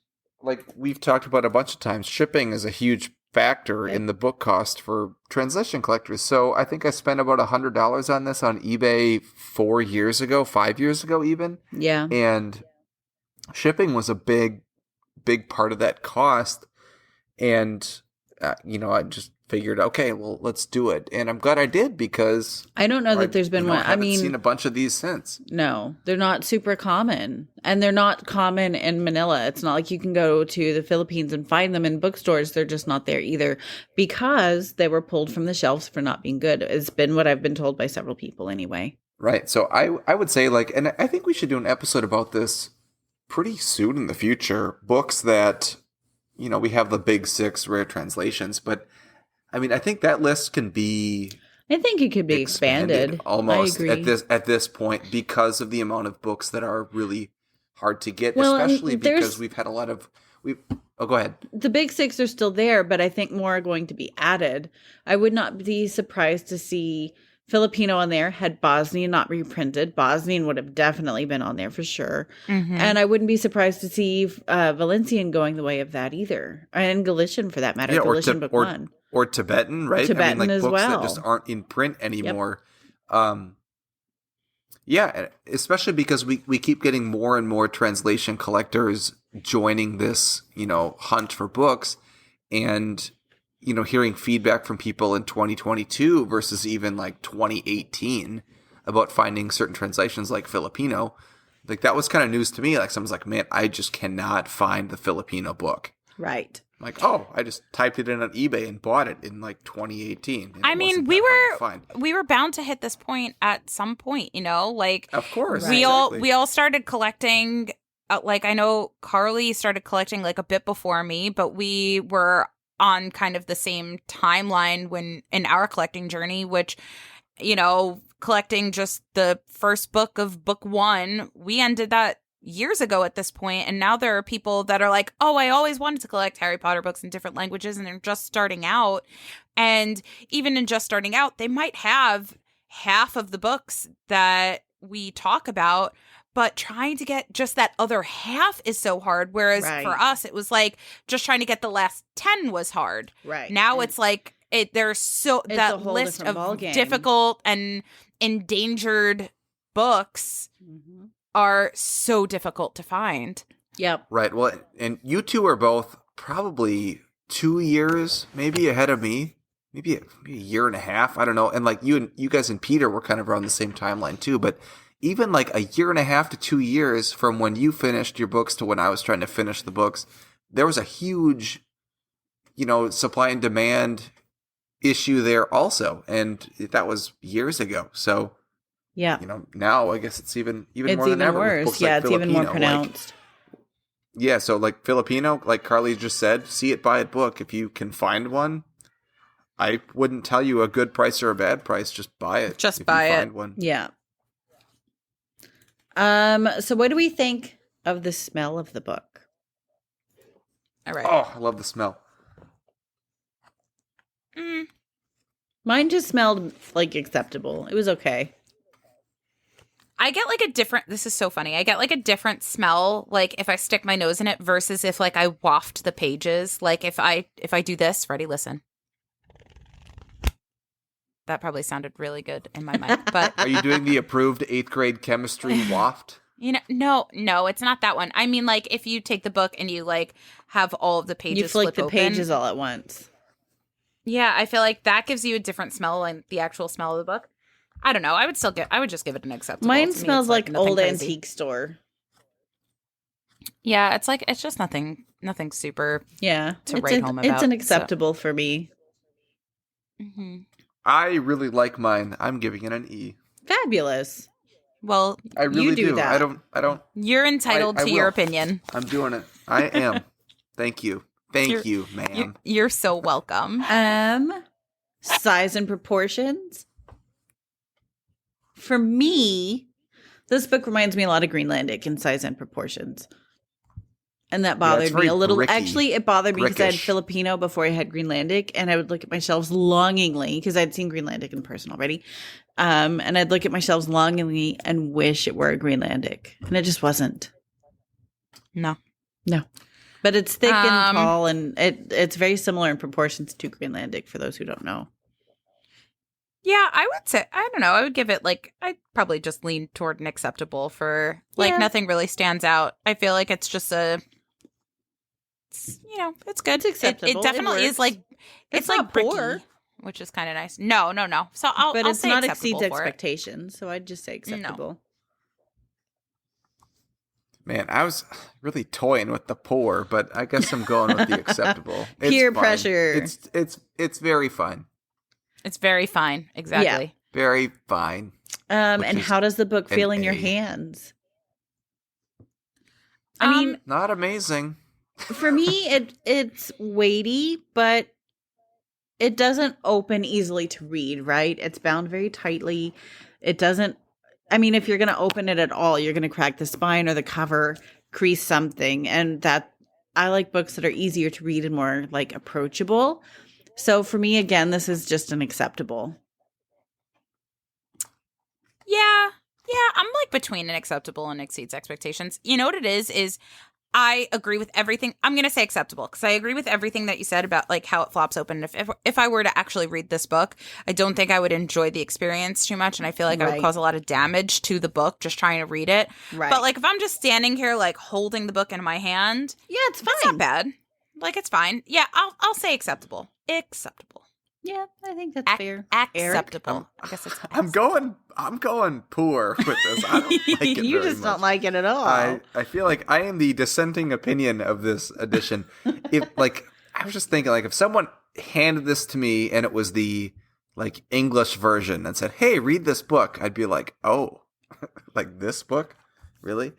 like we've talked about a bunch of times, shipping is a huge factor in the book cost for translation collectors. So I think I spent about $100 on this on eBay 4 years ago, 5 years ago even. Yeah. And shipping was a big part of that cost. And, I just figured, okay, well, let's do it. And I'm glad I did, because I don't know that there's been one. I haven't seen a bunch of these since. No, they're not super common. And they're not common in Manila. It's not like you can go to the Philippines and find them in bookstores. They're just not there either, because they were pulled from the shelves for not being good. It's been what I've been told by several people anyway. Right. So I would say, and I think we should do an episode about this pretty soon in the future. Books that, we have the big 6 rare translations, but I mean, I think that list can be I think it could be expanded. almost I agree. at this point, because of the amount of books that are really hard to get, Well, especially and there's- because we've had a lot of go ahead. The big 6 are still there, but I think more are going to be added. I would not be surprised to see Filipino on there. Had Bosnian not reprinted, Bosnian would have definitely been on there for sure. Mm-hmm. And I wouldn't be surprised to see Valencian going the way of that either. And Galician, for that matter. Yeah, Galician book 1. Or Tibetan, right? Tibetan I mean, like as books well. that just aren't in print anymore. Yeah, especially because we keep getting more and more translation collectors joining this, hunt for books, and hearing feedback from people in 2022 versus even like 2018 about finding certain translations like Filipino. Like, that was kind of news to me. Like, someone's like, man, I just cannot find the Filipino book. Right. I'm like, oh, I just typed it in on eBay and bought it in like 2018. I mean, we were bound to hit this point at some point, like, of course, we exactly. all started collecting. Like, I know Carly started collecting like a bit before me, but we were on kind of the same timeline when in our collecting journey, which, collecting just the first book of book 1, we ended that years ago at this point, and now there are people that are like, oh, I always wanted to collect Harry Potter books in different languages, and they're just starting out. And even in just starting out, they might have half of the books that we talk about, but trying to get just that other half is so hard. Whereas for us, it was like just trying to get the last 10 was hard. Right. Now it's like there's that list of difficult and endangered books are so difficult to find. Yep. Right. Well, and you two are both probably 2 years maybe ahead of me. Maybe a year and a half. I don't know. And like you guys and Peter were kind of around the same timeline too. But even like a year and a half to 2 years from when you finished your books to when I was trying to finish the books, there was a huge, supply and demand issue there also. And that was years ago. So, yeah, now I guess it's even it's more than even ever. Worse. Yeah, like it's even more pronounced. Yeah, so like Filipino, like Carly just said, see it, buy it book. If you can find one, I wouldn't tell you a good price or a bad price. Just buy it. Just buy it. Find one. Yeah. So what do we think of the smell of the book? All right. Oh, I love the smell. Mine just smelled like acceptable. It was okay. I get like a different, this is so funny. I get like a different smell, like if I stick my nose in it versus if like I waft the pages. Like if I do this, ready, listen. That probably sounded really good in my mind. But are you doing the approved 8th grade chemistry waft? No, it's not that one. I mean, like if you take the book and you like have all of the pages, you flick the open, pages all at once. Yeah, I feel like that gives you a different smell than the actual smell of the book. I don't know. I would just give it an acceptable. Mine smells like old crazy. Antique store. Yeah, it's just nothing super. Yeah, to write home about. It's an acceptable for me. Mm-hmm. I really like mine. I'm giving it an E. Fabulous. Well, I really you do that. I don't. You're entitled to your opinion. I'm doing it. I am. Thank you. Thank you, ma'am. You're so welcome. Size and proportions. For me, this book reminds me a lot of Greenlandic in size and proportions. And that it's bothered me very a little. bricky, Actually, it bothered me because I had brickish. Filipino before I had Greenlandic, and I would look at my shelves longingly because I'd seen Greenlandic in person already. And I'd look at my shelves longingly and wish it were a Greenlandic, and it just wasn't. No. No, but it's thick and tall, and it's very similar in proportions to Greenlandic. For those who don't know, Yeah, I would say, I don't know. I would give it like, I'd probably just lean toward an acceptable for like nothing really stands out. I feel like it's just it's good. It's acceptable. It definitely is like, It's like not bricky, poor. which is kind of nice. No. So I'll but it's say not acceptable exceeds for it. expectations. So I'd just say acceptable. Man, I was really toying with the poor, but I guess I'm going with the acceptable. It's Peer fine. pressure. It's very fine. It's very fine. Exactly. Very fine. And is how does the book feel in your A. hands? I mean, Not amazing. for me, it's weighty, but it doesn't open easily to read, right? It's bound very tightly. It doesn't, I mean, if you're going to open it at all, you're going to crack the spine or the cover, crease something. And that, I like books that are easier to read and more like approachable. So for me, again, this is just an acceptable. Yeah, I'm like between an acceptable and exceeds expectations. You know what it is I agree with everything. I'm going to say acceptable because I agree with everything that you said about like how it flops open. If I were to actually read this book, I don't think I would enjoy the experience too much. And I feel like I would cause a lot of damage to the book just trying to read it. Right. But like if I'm just standing here like holding the book in my hand, Yeah, it's fine. it's not bad. Like it's fine. Yeah, I'll say acceptable. Acceptable. Yeah, I think that's fair. Acceptable. I guess it's I'm going poor with this. I don't like it You very just don't much. like it at all. I feel like I am the dissenting opinion of this edition. If like I was just thinking like if someone handed this to me and it was the like English version and said, "Hey, read this book," I'd be like, "Oh, like this book? Really?"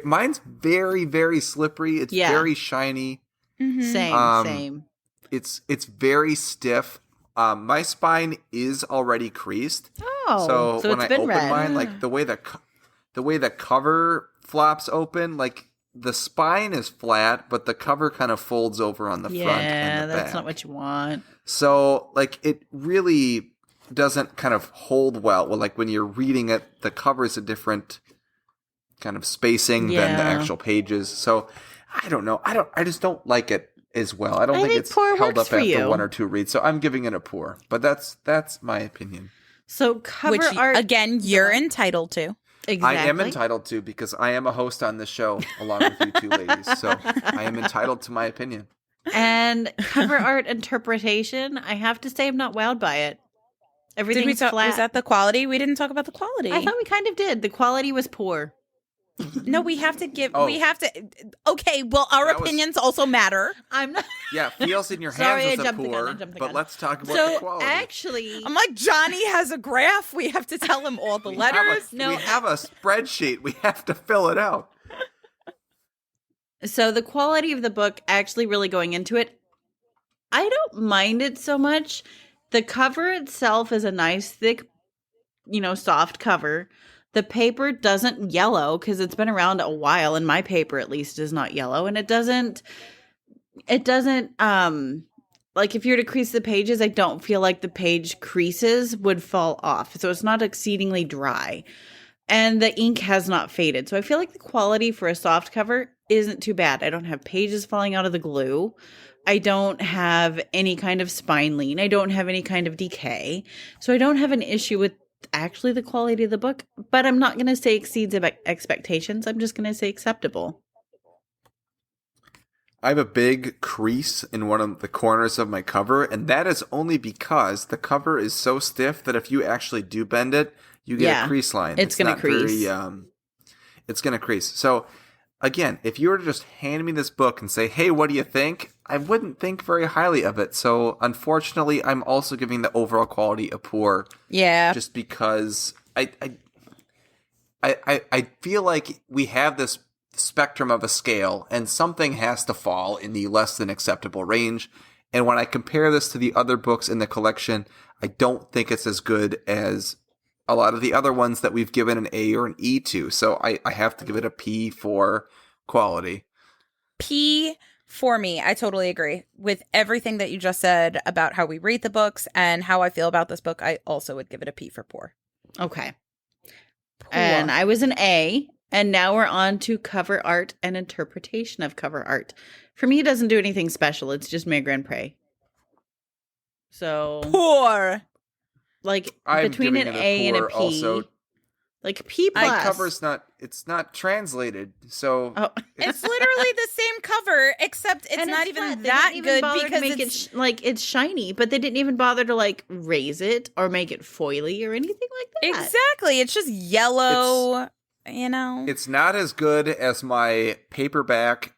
Mine's very very slippery. It's very shiny. Same. It's very stiff. My spine is already creased. Oh, so when it's I been open read. mine, like the way the cover flops open, like the spine is flat, but the cover kind of folds over on the front and the that's back. not what you want. So like it really doesn't kind of hold well. Well, like when you're reading it, the cover is a different kind of spacing than the actual pages. So I don't know. I just don't like it as well. I don't think it's poor held works up for after you. one or two reads. So I'm giving it a poor. But that's my opinion. So cover Which, art again, you're entitled to. exactly. I am entitled to because I am a host on this show along with you two ladies. So I am entitled to my opinion. And cover art interpretation, I have to say I'm not wowed by it. Everything's flat. Was that the quality? We didn't talk about the quality. I thought we kind of did. The quality was poor. No, we have to give. Oh. We have to. Okay, well, our That was- opinions also matter. I'm not. Yeah, feels in your Sorry, I hands was a jumped the gun, poor. I jumped the But gun. let's talk about the So quality. actually, I'm like, Johnny has a graph. We have to tell him all the We letters. have a spreadsheet. We have to fill it out. so the quality of the book, actually really going into it, I don't mind it so much. The cover itself is a nice, thick, soft cover. The paper doesn't yellow because it's been around a while, and my paper at least is not yellow. And it doesn't, like if you were to crease the pages, I don't feel like the page creases would fall off. So it's not exceedingly dry. And the ink has not faded. So I feel like the quality for a soft cover isn't too bad. I don't have pages falling out of the glue. I don't have any kind of spine lean. I don't have any kind of decay. So I don't have an issue with actually the quality of the book. But I'm not going to say exceeds expectations. I'm just going to say acceptable. I have a big crease in one of the corners of my cover, and that is only because the cover is so stiff that if you actually do bend it, you get a crease line. It's going to crease. It's going to crease. So, again, if you were to just hand me this book and say, "Hey, what do you think?" I wouldn't think very highly of it. So, unfortunately, I'm also giving the overall quality a poor. Yeah. Just because I feel like we have this spectrum of a scale, and something has to fall in the less than acceptable range. And when I compare this to the other books in the collection, I don't think it's as good as a lot of the other ones that we've given an A or an E to. So I have to give it a P for quality. P for me. I totally agree with everything that you just said about how we rate the books and how I feel about this book. I also would give it a P for poor. Okay. Poor. And I was an A. And now we're on to cover art and interpretation of cover art. For me, it doesn't do anything special. It's just Mere Grand Prix. So poor. Like I'm between an giving it A and a poor P. also. Like P plus. The cover's it's not translated, so It's literally the same cover, except it's not even that good because it's shiny, but they didn't even bother to like raise it or make it foily or anything like that. Exactly, it's just yellow. It's not as good as my paperback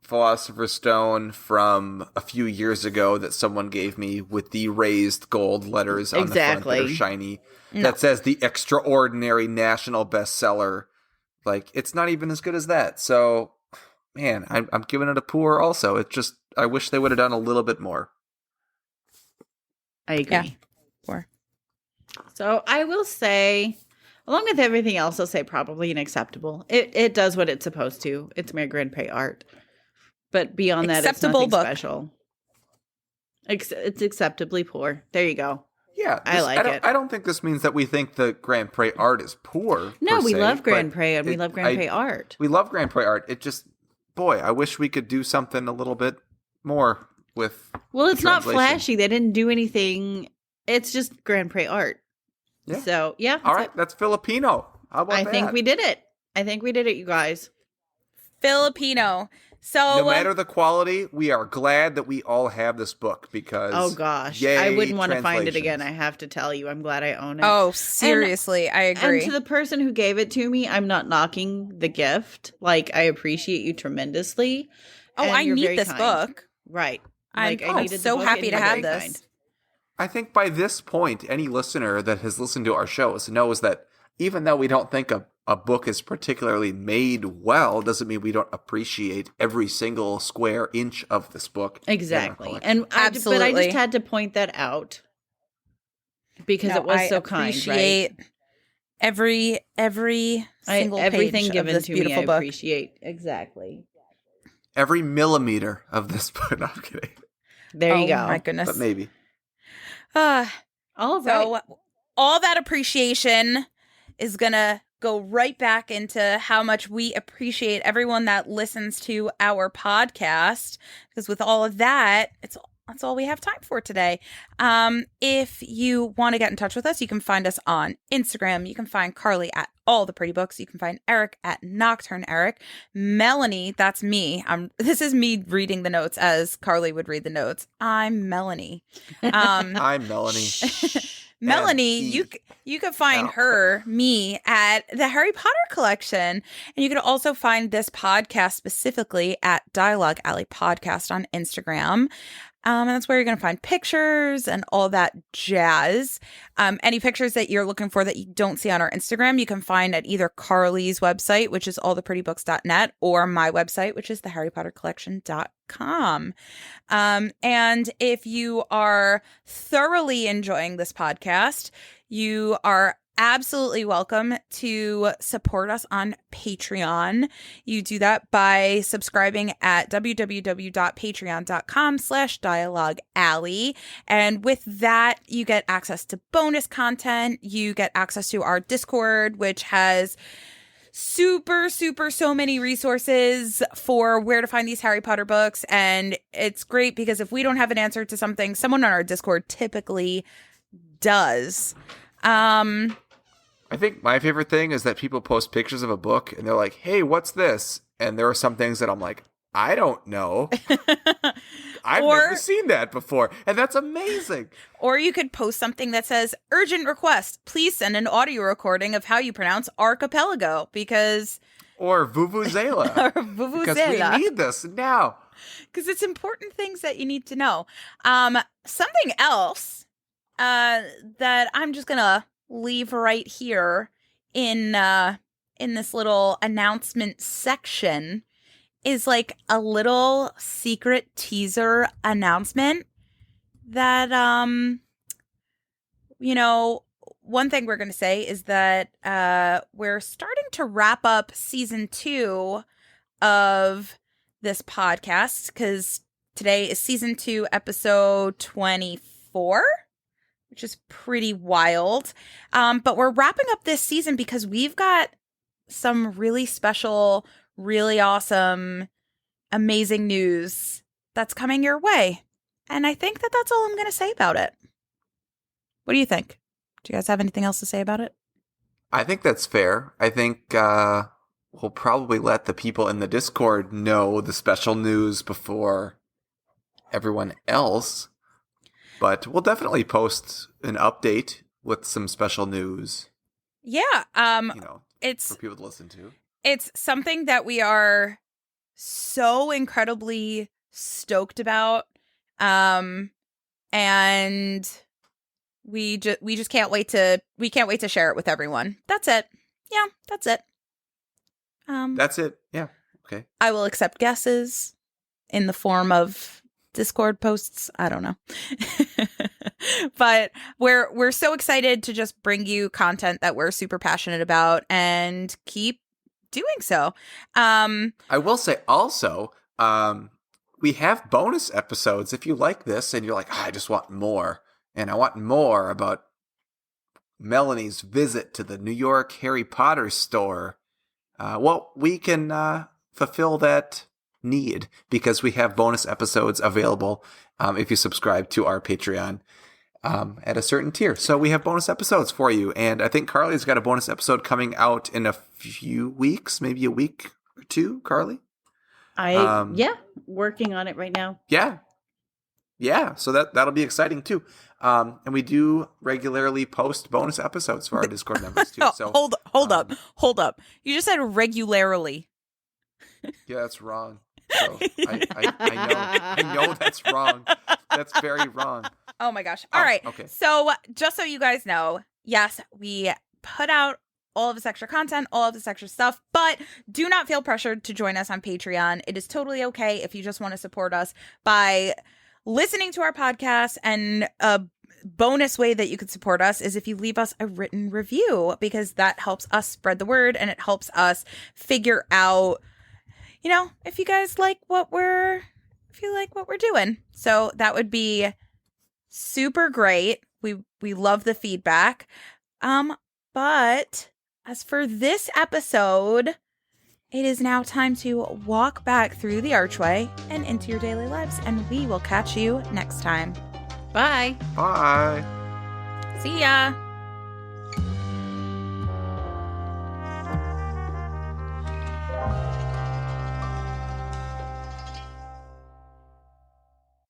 Philosopher's Stone from a few years ago that someone gave me with the raised gold letters on the front that are shiny. No. That says the extraordinary national bestseller. Like, it's not even as good as that. So, man, I'm giving it a poor also. It's just, I wish they would have done a little bit more. I agree. Yeah. Poor. So I will say, along with everything else, I'll say probably unacceptable. It does what it's supposed to. It's Mere Grand Prix art. But beyond that, it's nothing special. It's acceptably poor. There you go. Yeah, I like it. I don't think this means that we think the Grand Prix art is poor. No, we love Grand Prix and we love Grand Prix art. We love Grand Prix art. It just, boy, I wish we could do something a little bit more with. Well, it's not flashy. They didn't do anything. It's just Grand Prix art. Yeah. So, yeah. All right, that's Filipino. How about that? I think we did it, you guys. Filipino. So no matter the quality, we are glad that we all have this book because oh gosh, I wouldn't want to find it again. I have to tell you, I'm glad I own it. Oh, seriously, I agree. And to the person who gave it to me, I'm not knocking the gift. Like, I appreciate you tremendously. Oh, I need this book. Right. I'm so happy to have this. Kind. I think by this point, any listener that has listened to our shows knows that even though we don't think a book is particularly made well, doesn't mean we don't appreciate every single square inch of this book. Exactly. And but I just had to point that out because it was so kind, right? Every single everything page given of this to beautiful me, book. I appreciate. Exactly. Every millimeter of this book. No, I'm kidding. There you go. Oh my goodness. But maybe. All right. So all that appreciation is gonna go right back into how much we appreciate everyone that listens to our podcast. Because with all of that, that's all we have time for today. If you want to get in touch with us, you can find us on Instagram. You can find Carly at All the Pretty Books. You can find Erik at Nocturne Erik. Melanie, that's me. This is me reading the notes as Carly would read the notes. I'm Melanie. I'm Melanie. Melanie, you can find me at the Harry Potter collection. And you can also find this podcast specifically at Dialoguealleypodcast on Instagram. And that's where you're going to find pictures and all that jazz. Any pictures that you're looking for that you don't see on our Instagram, you can find at either Carly's website, which is alltheprettybooks.net, or my website, which is theharrypottercollection.com. And if you are thoroughly enjoying this podcast, you are absolutely welcome to support us on Patreon. You do that by subscribing at www.patreon.com/dialoguealley. And with that, you get access to bonus content. You get access to our Discord, which has so many resources for where to find these Harry Potter books. And it's great because if we don't have an answer to something, someone on our Discord typically does. I think my favorite thing is that people post pictures of a book and they're like, hey, what's this? And there are some things that I'm like, I don't know. I've never seen that before. And that's amazing. Or you could post something that says, urgent request, please send an audio recording of how you pronounce archipelago because... Or vuvuzela. Or vuvuzela. Because we need this now. Because it's important things that you need to know. Something else that I'm just going to leave right here in this little announcement section is like a little secret teaser announcement that one thing we're going to say is that we're starting to wrap up season 2 of this podcast, because today is season 2, episode 24, which is pretty wild. But we're wrapping up this season because we've got some really special, really awesome, amazing news that's coming your way. And I think that that's all I'm going to say about it. What do you think? Do you guys have anything else to say about it? I think that's fair. I think we'll probably let the people in the Discord know the special news before everyone else. But we'll definitely post an update with some special news. Yeah. For people to listen to. It's something that we are so incredibly stoked about. And we just can't wait to share it with everyone. That's it. Yeah, that's it. That's it. Yeah. Okay. I will accept guesses in the form of Discord posts. I don't know. But we're so excited to just bring you content that we're super passionate about and keep doing so. I will say also, we have bonus episodes. If you like this and you're like, I just want more, and I want more about Melanie's visit to the New York Harry Potter store, well, we can fulfill that need because we have bonus episodes available if you subscribe to our Patreon at a certain tier. So we have bonus episodes for you. And I think Carly's got a bonus episode coming out in a few weeks, maybe a week or two, Carly? Working on it right now. Yeah. So that'll be exciting too. And we do regularly post bonus episodes for our Discord members too. So hold up. You just said regularly. Yeah, that's wrong. So I know that's wrong. That's very wrong. Oh my gosh. All right. Okay. So just so you guys know, yes, we put out all of this extra content, all of this extra stuff, but do not feel pressured to join us on Patreon. It is totally okay if you just want to support us by listening to our podcast. And a bonus way that you could support us is if you leave us a written review, because that helps us spread the word and it helps us figure out, if you guys like what we're doing. So that would be super great. We love the feedback. But as for this episode, it is now time to walk back through the archway and into your daily lives, and we will catch you next time. Bye. Bye. See ya.